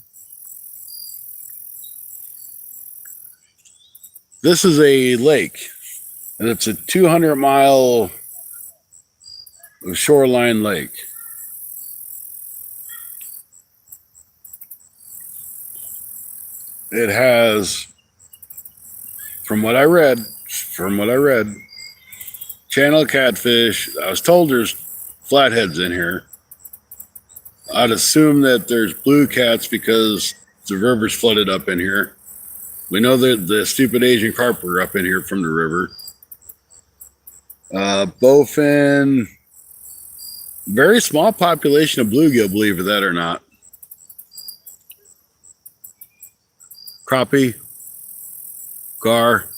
This is a lake, and it's a 200-mile shoreline lake. It has, from what I read, channel catfish. I was told there's flatheads in here. I'd assume that there's blue cats because the river's flooded up in here. We know that the stupid Asian carp are up in here from the river. Bowfin, very small population of bluegill, believe it or not. Crappie, gar,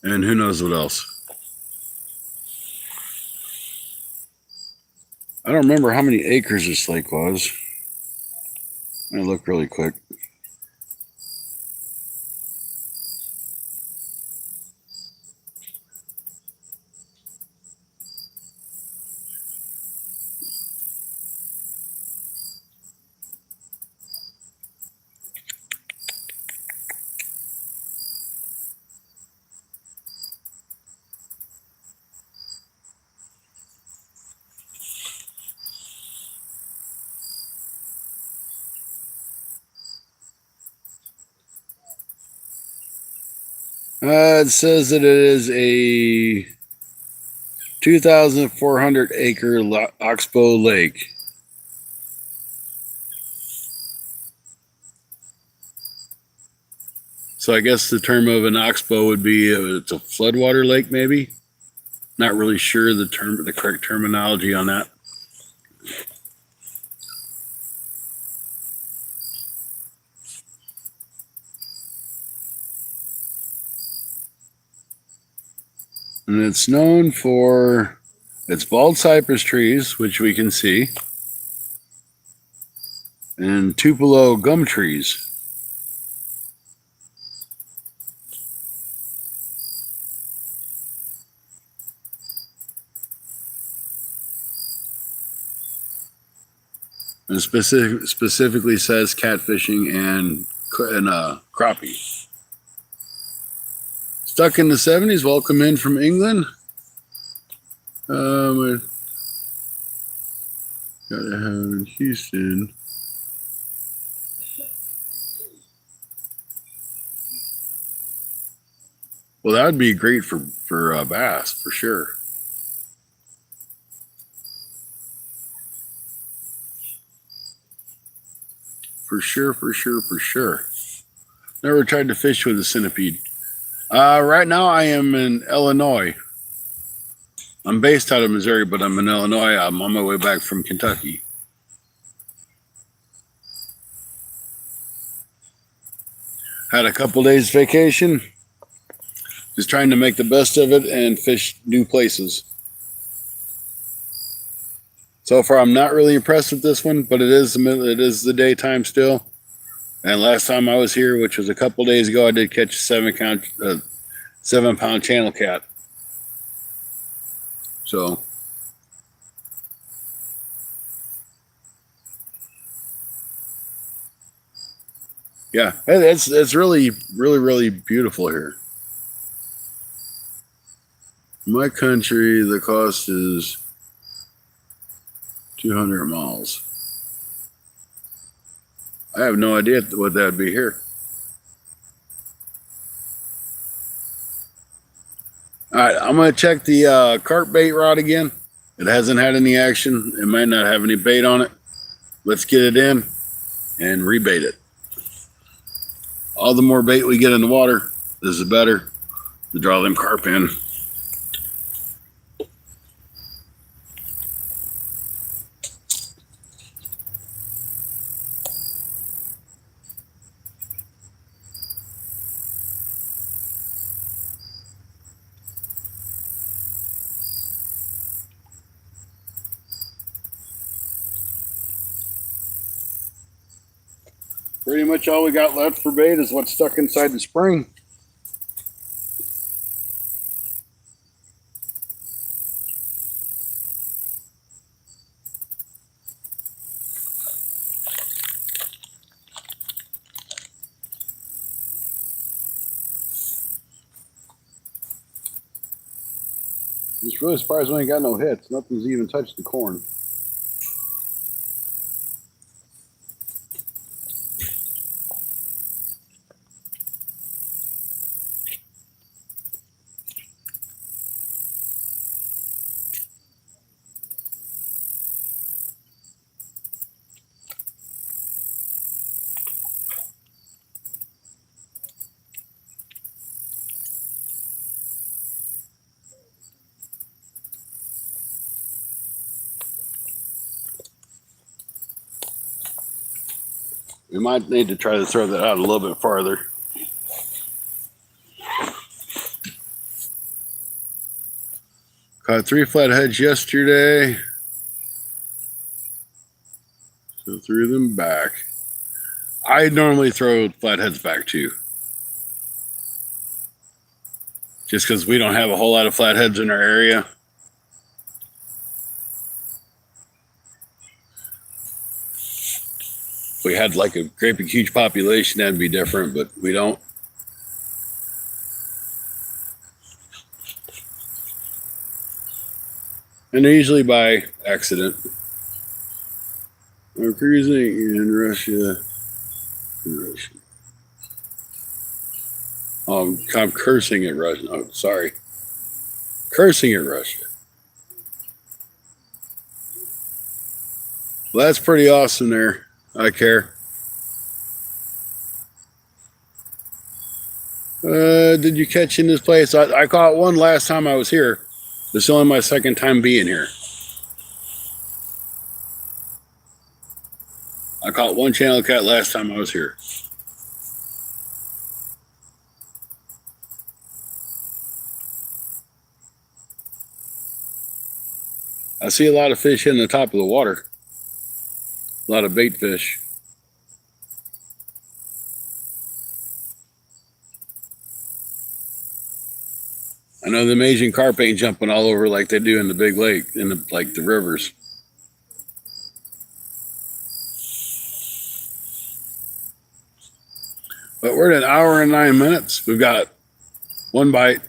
and who knows what else. I don't remember how many acres this lake was. I'm gonna look really quick. It says that it is a 2,400 acre oxbow lake. So I guess the term of an oxbow would be it's a floodwater lake, maybe. Not really sure the correct terminology on that. And it's known for its bald cypress trees, which we can see, and Tupelo gum trees. And specifically says catfishing and crappie. Stuck in the 70s, welcome in from England. Gotta have in Houston. Well, that would be great for bass, for sure. For sure. Never tried to fish with a centipede. Right now I am in Illinois. I'm based out of Missouri, but I'm in Illinois. I'm on my way back from Kentucky. Had a couple days vacation. Just trying to make the best of it and fish new places. So far, I'm not really impressed with this one, but it is the daytime still. And last time I was here, which was a couple days ago, I did catch a 7-pound channel cat. So, yeah, it's really beautiful here. My country, the cost is 200 miles. I have no idea what that would be here. All right, I'm going to check the carp bait rod again. It hasn't had any action. It might not have any bait on it. Let's get it in and rebait it. All the more bait we get in the water, this is better to draw them carp in. Pretty much all we got left for bait is what's stuck inside the spring. Just really surprised we ain't got no hits. Nothing's even touched the corn. We might need to try to throw that out a little bit farther. Caught 3 flatheads yesterday. So threw them back. I normally throw flatheads back too. Just because we don't have a whole lot of flatheads in our area. If we had like a great big huge population, that'd be different, but we don't. And they're usually by accident. We're cruising in Russia. I'm cursing at Russia. Oh, sorry. Cursing at Russia. Well, that's pretty awesome there. I care. Did you catch in this place? I caught one last time I was here. This is only my second time being here. I caught one channel cat last time I was here. I see a lot of fish in the top of the water. A lot of bait fish. I know the Asian carp ain't jumping all over like they do in the big lake, in the like the rivers. But we're at 1 hour and 9 minutes. We've got one bite,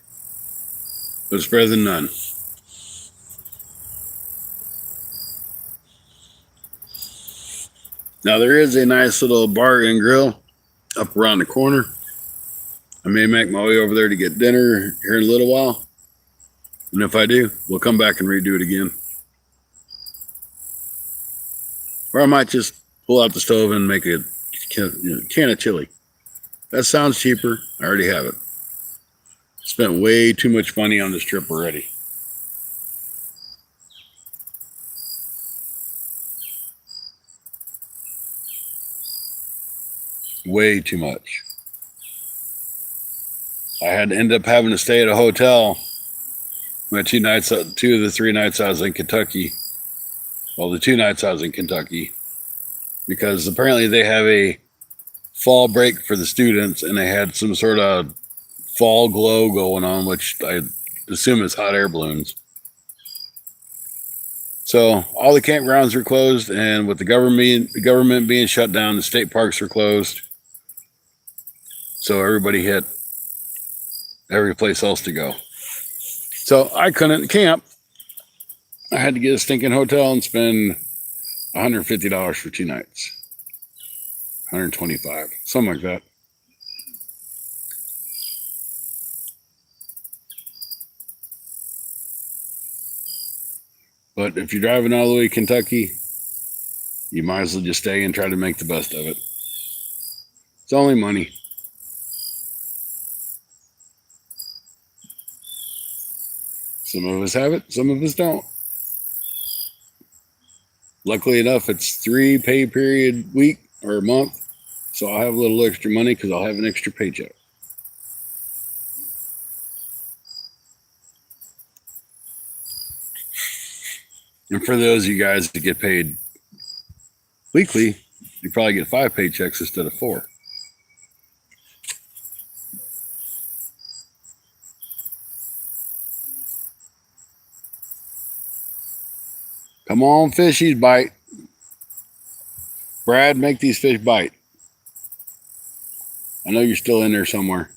but it's better than none. Now there is a nice little bar and grill up around the corner. I may make my way over there to get dinner here in a little while. And if I do, we'll come back and redo it again. Or I might just pull out the stove and make a can of chili. That sounds cheaper. I already have it. Spent way too much money on this trip already. Way too much. I had to end up having to stay at a hotel. My 2 of the 3 nights I was in Kentucky. Well, the 2 nights I was in Kentucky. Because apparently they have a fall break for the students and they had some sort of fall glow going on, which I assume is hot air balloons. So all the campgrounds were closed, and with the government being shut down, the state parks were closed. So everybody hit every place else to go. So I couldn't camp. I had to get a stinking hotel and spend $150 for 2 nights. 125, something like that. But if you're driving all the way to Kentucky, you might as well just stay and try to make the best of it. It's only money. Some of us have it, some of us don't. Luckily enough, it's 3 pay period week or a month, so I'll have a little extra money because I'll have an extra paycheck. And for those of you guys that get paid weekly, You probably get 5 paychecks instead of 4. Come on, fishies, bite. Brad, make these fish bite. I know you're still in there somewhere.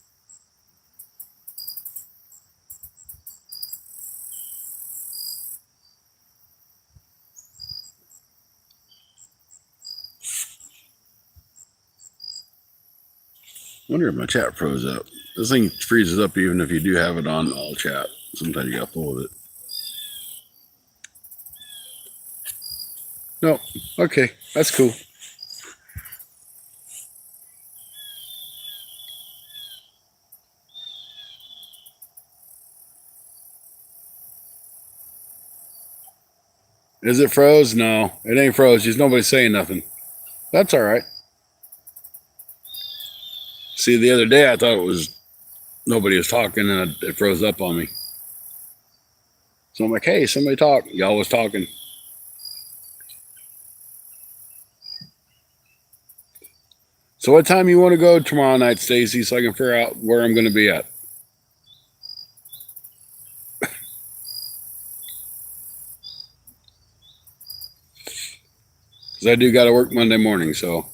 I wonder if my chat froze up. This thing freezes up even if you do have it on all chat. Sometimes you got full of it. No, okay, that's cool. Is it froze? No, it ain't froze. Just nobody saying nothing. That's all right. See, the other day I thought it was nobody was talking and it froze up on me. So I'm like, hey, somebody talk. Y'all was talking. So what time you want to go tomorrow night, Stacy, so I can figure out where I'm going to be at? Because I do got to work Monday morning, so.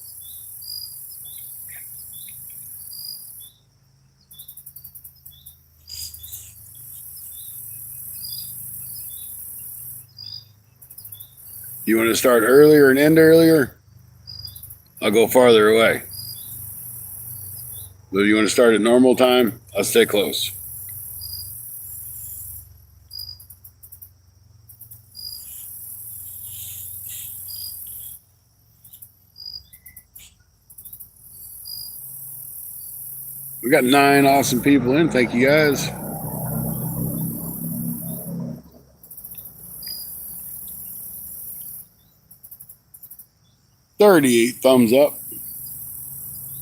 You want to start earlier and end earlier? I'll go farther away. But if you want to start at normal time, I'll stay close. We got 9 awesome people in. Thank you guys. $38 thumbs up.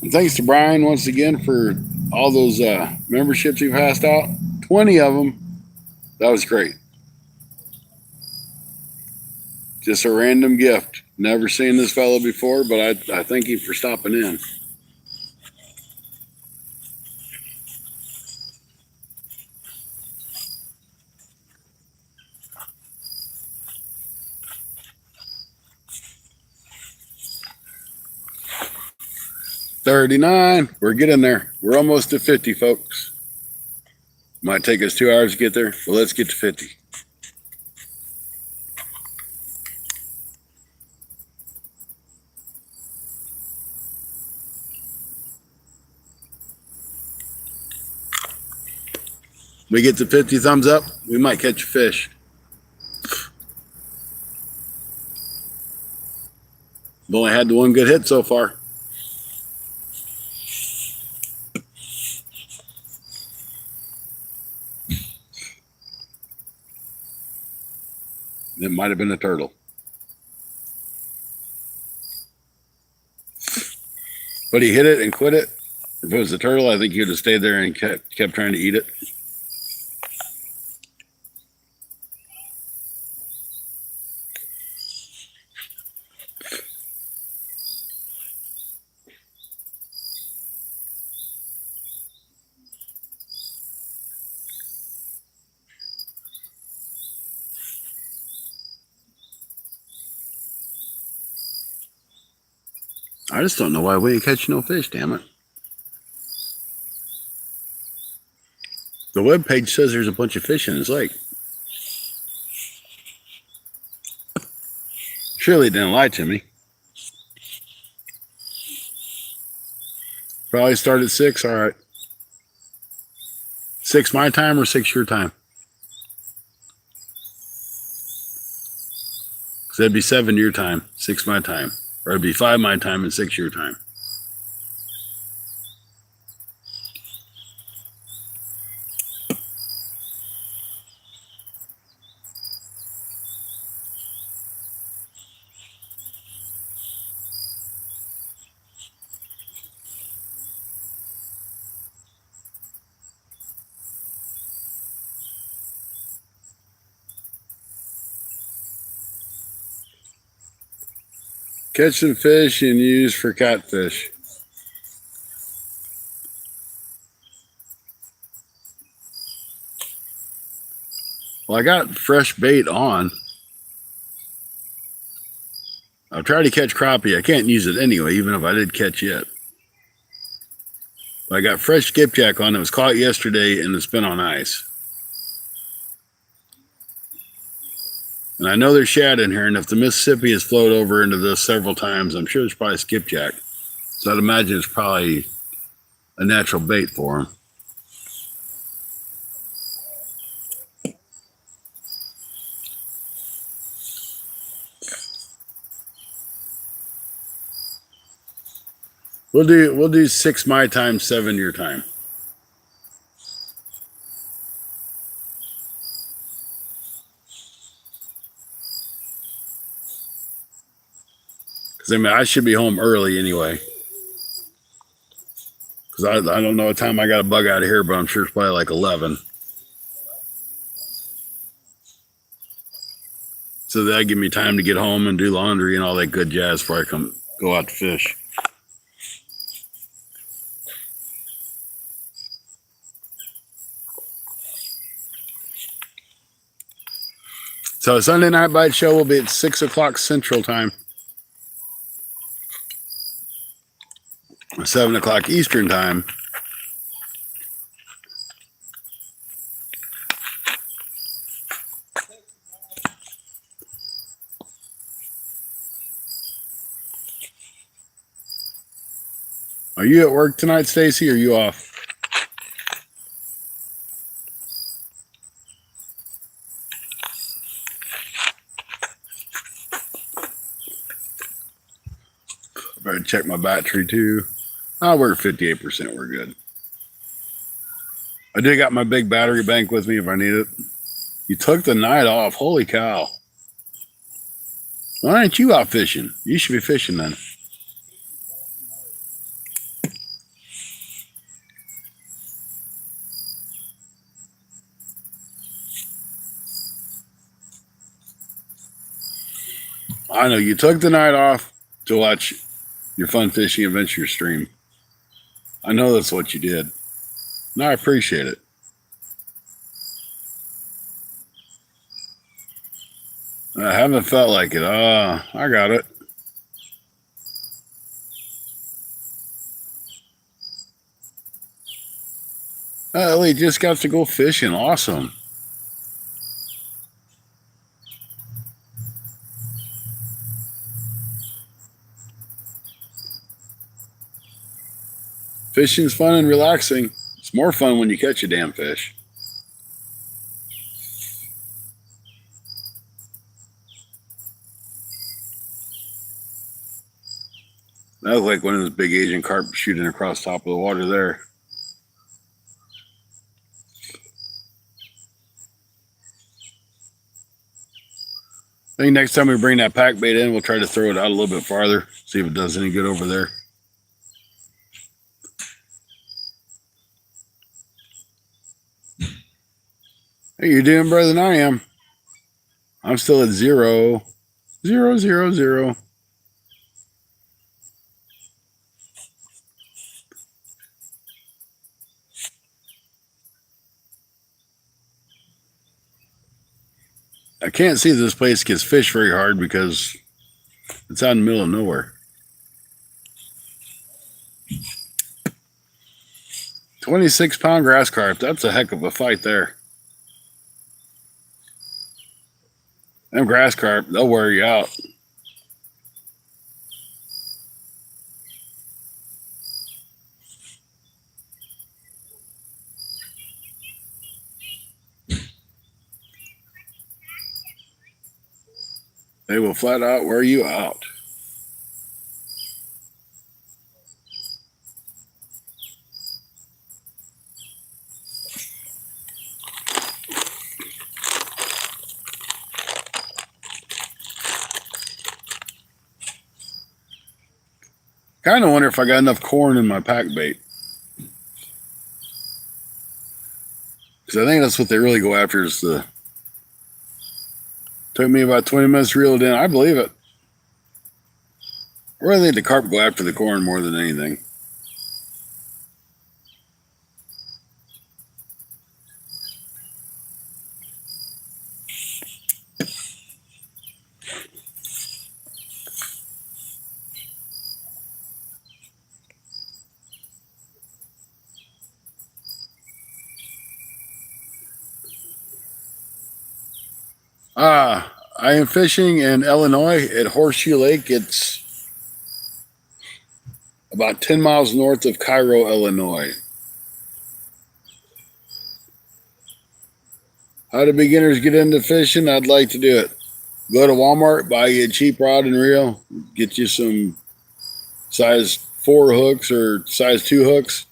And thanks to Brian once again for all those memberships he passed out. 20 of them. That was great. Just a random gift. Never seen this fellow before, but I thank him for stopping in. $39. We're getting there. We're almost to 50, folks. Might take us 2 hours to get there, but let's get to 50. We get to 50 thumbs up, we might catch a fish. We've only had the one good hit so far. It might have been a turtle. But he hit it and quit it. If it was a turtle, I think he would have stayed there and kept trying to eat it. I just don't know why we ain't catching no fish, damn it. The webpage says there's a bunch of fish in his lake. Surely it didn't lie to me. Probably start at 6, all right. 6 my time or 6 your time? Because that'd be 7 your time, 6 my time. Or it'd be 5 my time and 6 your time. Catch some fish and use for catfish. Well, I got fresh bait on. I'll try to catch crappie. I can't use it anyway, even if I did catch it. But I got fresh skipjack on. It was caught yesterday and it's been on ice. And I know there's shad in here, and if the Mississippi has flowed over into this several times, I'm sure there's probably skipjack. So I'd imagine it's probably a natural bait for them. We'll do 6 my time, 7 your time. Because I should be home early anyway. Because I don't know what time I got to bug out of here, but I'm sure it's probably like 11. So that'll give me time to get home and do laundry and all that good jazz before I go out to fish. So Sunday Night Bite Show will be at 6 o'clock Central Time. 7 o'clock Eastern Time. Are you at work tonight, Stacy, or are you off? Better check my battery too. Oh, we're at 58%. We're good. I did got my big battery bank with me if I need it. You took the night off. Holy cow. Why aren't you out fishing? You should be fishing then. I know you took the night off to watch your Fun Fishing Adventure stream. I know that's what you did. And I appreciate it. I haven't felt like it. I got it. Ellie just got to go fishing. Awesome. Fishing's fun and relaxing. It's more fun when you catch a damn fish. That was like one of those big Asian carp shooting across top of the water there. I think next time we bring that pack bait in, we'll try to throw it out a little bit farther, see if it does any good over there. Hey, you're doing better than I am. I'm still at 0, 0, 0, 0. I can't see this place gets fished very hard because it's out in the middle of nowhere. 26-pound grass carp. That's a heck of a fight there. Them grass carp, they'll wear you out. They will flat out wear you out. Kind of wonder if I got enough corn in my pack bait. Because I think that's what they really go after is the... Took me about 20 minutes to reel it in. I believe it. I really think the carp go after the corn more than anything. I am fishing in Illinois at Horseshoe Lake. It's about 10 miles north of Cairo, Illinois. How do beginners get into fishing? I'd like to do it. Go to Walmart, buy you a cheap rod and reel, get you some size 4 hooks or size 2 hooks,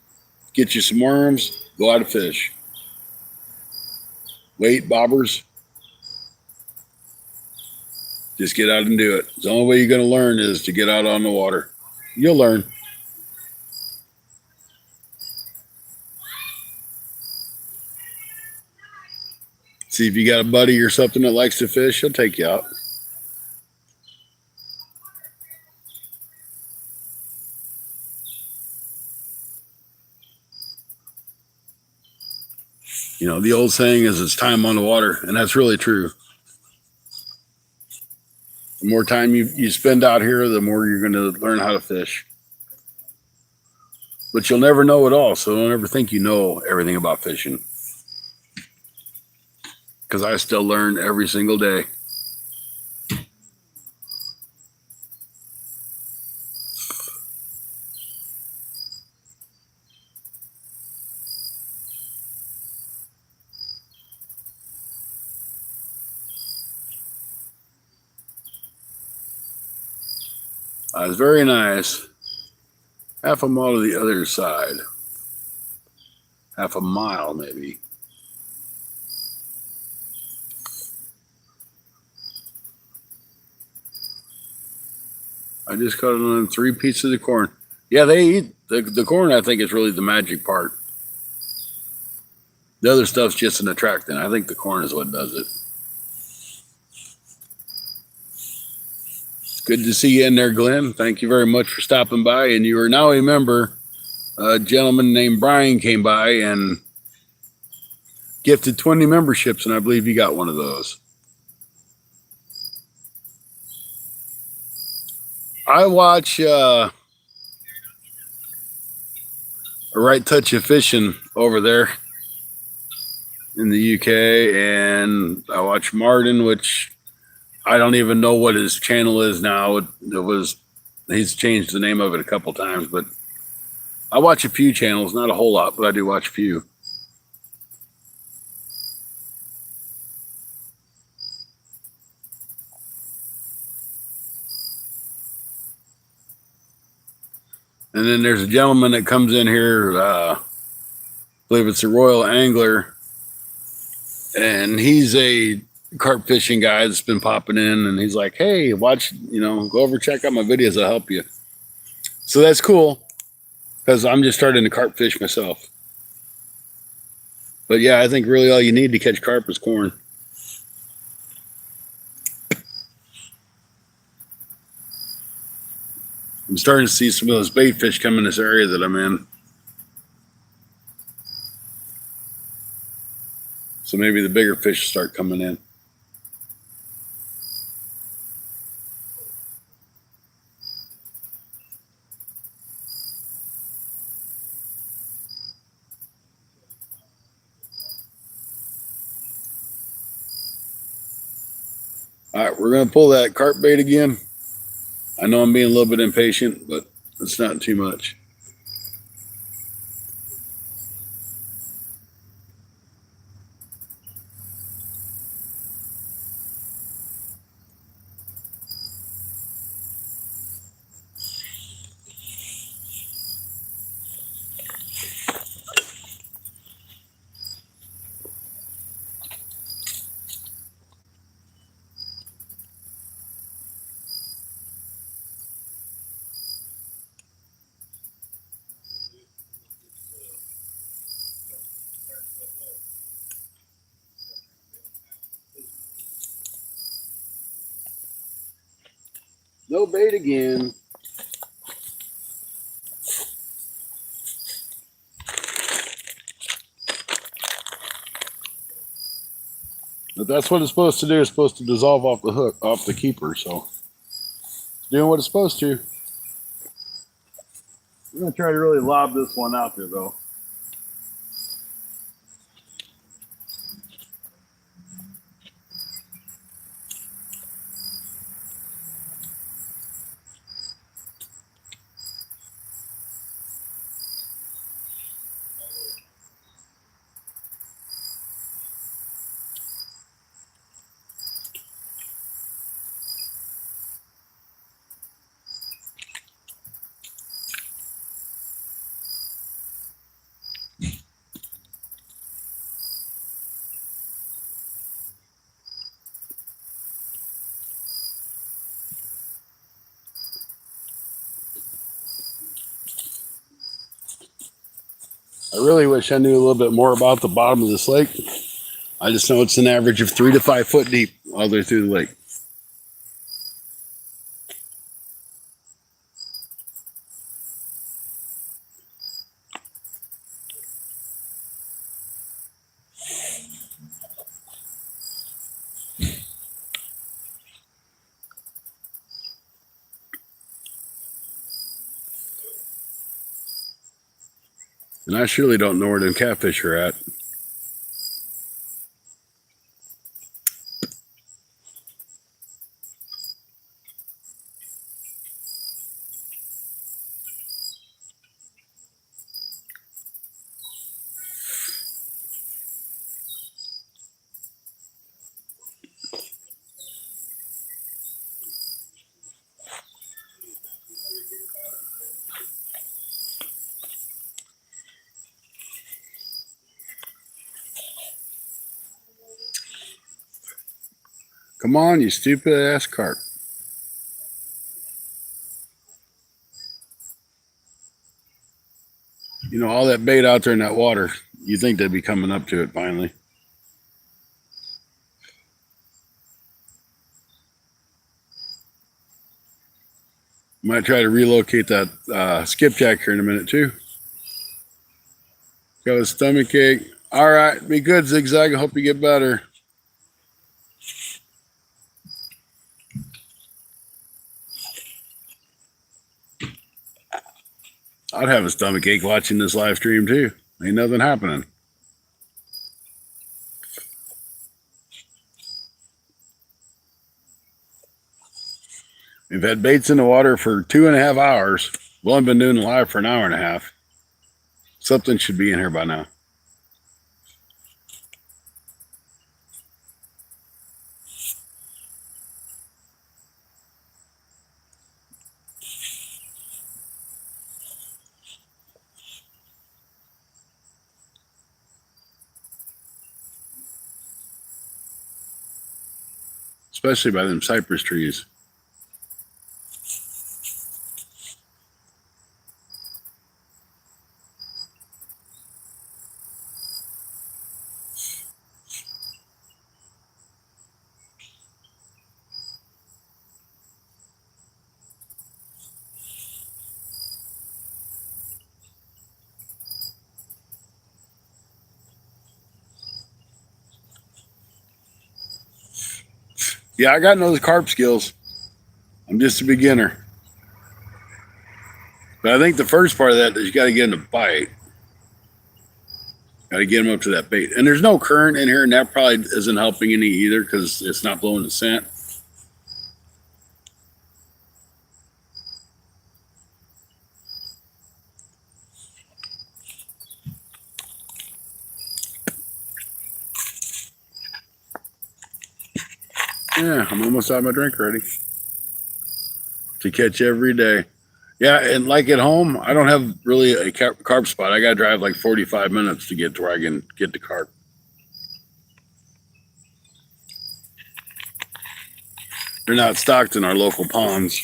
get you some worms, go out to fish. Weight, bobbers. Just get out and do it. The only way you're going to learn is to get out on the water. You'll learn. See if you got a buddy or something that likes to fish, he'll take you out. You know, the old saying is it's time on the water, and that's really true. The more time you spend out here, the more you're going to learn how to fish. But you'll never know it all, so don't ever think you know everything about fishing. Because I still learn every single day. It's very nice. Half a mile to the other side. Half a mile, maybe. I just cut on 3 pieces of corn. Yeah, they eat the corn. I think is really the magic part. The other stuff's just an attractant. I think the corn is what does it. It's good to see you in there, Glenn. Thank you very much for stopping by. And you are now a member. A gentleman named Brian came by and gifted 20 memberships, and I believe you got one of those. I watch a Right Touch of Fishing over there in the UK, and I watch Martin, which I don't even know what his channel is now. He's changed the name of it a couple times, but I watch a few channels, not a whole lot, but I do watch a few. And then there's a gentleman that comes in here, I believe it's a Royal Angler, and he's a carp fishing guy that's been popping in, and he's like, hey, watch, go over, check out my videos, I'll help you. So that's cool, because I'm just starting to carp fish myself. But yeah, I think really all you need to catch carp is corn. I'm starting to see some of those bait fish come in this area that I'm in. So maybe the bigger fish start coming in. All right, we're going to pull that carp bait again. I know I'm being a little bit impatient, but it's not too much. No bait again. that's what it's supposed to do. It's supposed to dissolve off the hook, off the keeper. So it's doing what it's supposed to. I'm gonna try to really lob this one out there though. I really wish I knew a little bit more about the bottom of this lake. I just know it's an average of 3 to 5 foot deep all the way through the lake. And I surely don't know where them catfish are at. Come on, you stupid ass carp. You know, all that bait out there in that water, you think they'd be coming up to it finally. Might try to relocate that skipjack here in a minute too. Got a stomach ache. All right, be good, Zigzag. I hope you get better. I'd have a stomach ache watching this live stream too. Ain't nothing happening. We've had baits in the water for 2.5 hours. We've only been doing the live for an hour and a half. Something should be in here by now. Especially by them cypress trees. Yeah, I got no carp skills. I'm just a beginner. But I think the first part of that is you got to get them to bite. Got to get them up to that bait. And there's no current in here, and that probably isn't helping any either because it's not blowing the scent. Yeah, I'm almost out of my drink already. To catch every day. Yeah, and like at home, I don't have really a carp spot. I got to drive like 45 minutes to get to where I can get the carp. They're not stocked in our local ponds.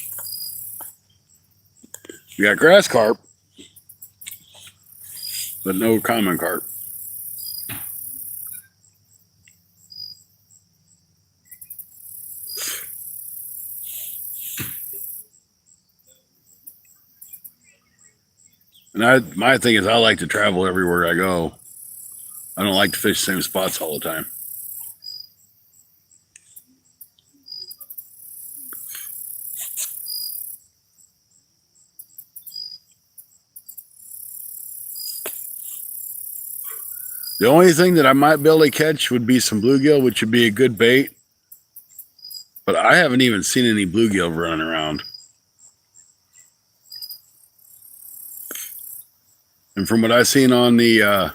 We got grass carp, but no common carp. And my thing is I like to travel everywhere I go. I don't like to fish the same spots all the time. The only thing that I might be able to catch would be some bluegill, which would be a good bait. But I haven't even seen any bluegill running around. And from what I've seen on the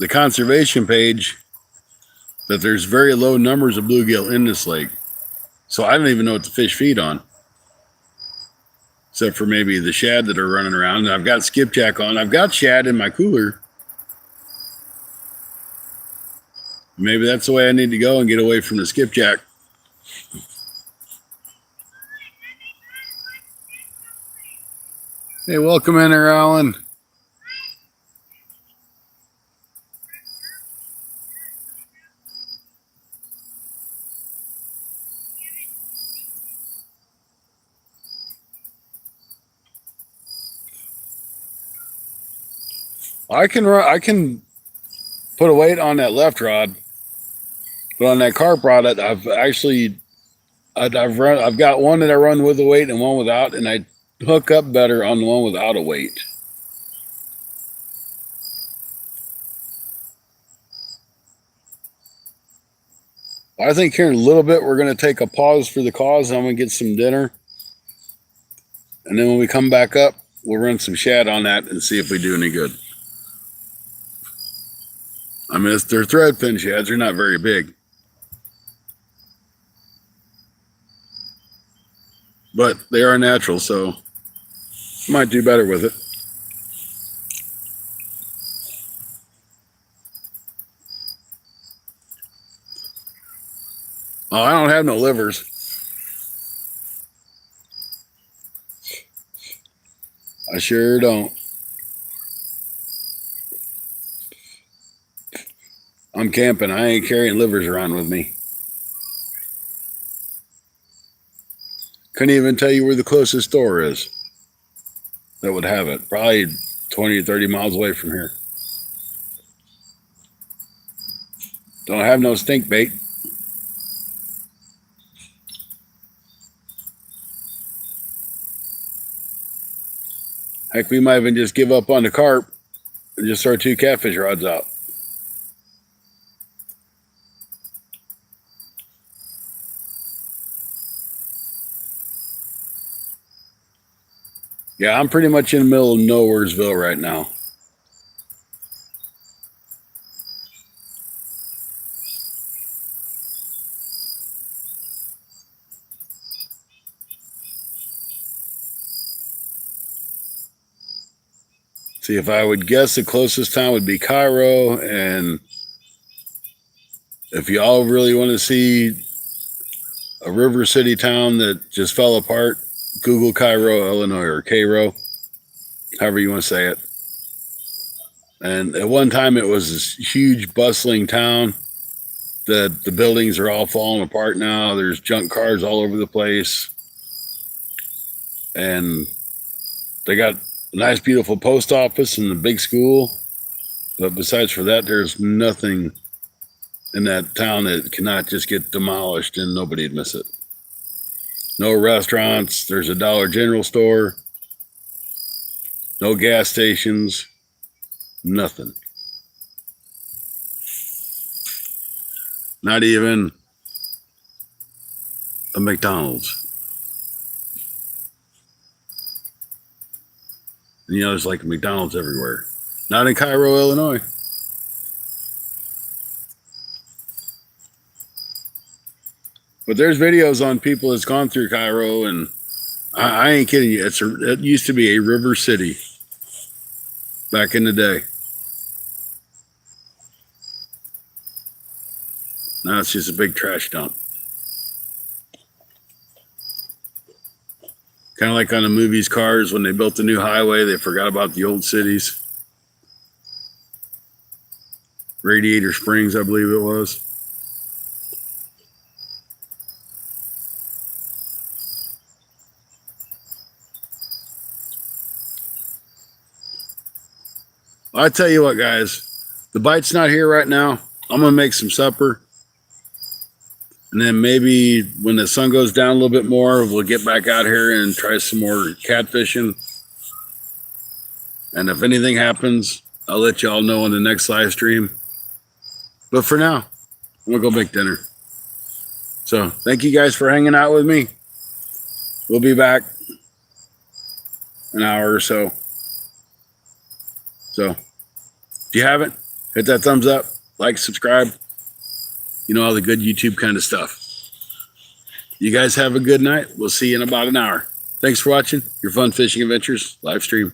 conservation page, that there's very low numbers of bluegill in this lake. So I don't even know what the fish feed on. Except for maybe the shad that are running around. And I've got skipjack on. I've got shad in my cooler. Maybe that's the way I need to go and get away from the skipjack. Hey, welcome in there, Alan. I can put a weight on that left rod, but on that carp rod, I've got one that I run with a weight and one without, and I hook up better on the one without a weight. I think here in a little bit we're going to take a pause for the cause. I'm going to get some dinner, and then when we come back up, we'll run some shad on that and see if we do any good. I mean, they're thread fin shads. They're not very big. But they are natural, so might do better with it. Oh, I don't have no livers. I sure don't. I'm camping. I ain't carrying livers around with me. Couldn't even tell you where the closest store is that would have it. Probably 20 or 30 miles away from here. Don't have no stink bait. Heck, we might even just give up on the carp and just throw 2 catfish rods out. Yeah, I'm pretty much in the middle of Nowheresville right now. See, if I would guess, the closest town would be Cairo, and if y'all really want to see a river city town that just fell apart, Google Cairo, Illinois, or Cairo, however you want to say it. And at one time, it was this huge, bustling town that the buildings are all falling apart now. There's junk cars all over the place. And they got a nice, beautiful post office and a big school. But besides for that, there's nothing in that town that cannot just get demolished and nobody'd miss it. No restaurants. There's a Dollar General store. No gas stations. Nothing. Not even a McDonald's. And, you know, there's like McDonald's everywhere. Not in Cairo, Illinois. But there's videos on people that's gone through Cairo, and I ain't kidding you. It used to be a river city back in the day. Now it's just a big trash dump. Kind of like on the movies Cars, when they built the new highway, they forgot about the old cities. Radiator Springs, I believe it was. I tell you what, guys, the bite's not here right now. I'm going to make some supper. And then maybe when the sun goes down a little bit more, we'll get back out here and try some more catfishing. And if anything happens, I'll let y'all know on the next live stream. But for now, I'm going to go make dinner. So thank you guys for hanging out with me. We'll be back an hour or so. So if you haven't, hit that thumbs up, like, subscribe. You know, all the good YouTube kind of stuff. You guys have a good night. We'll see you in about an hour. Thanks for watching your Fun Fishing Adventures live stream.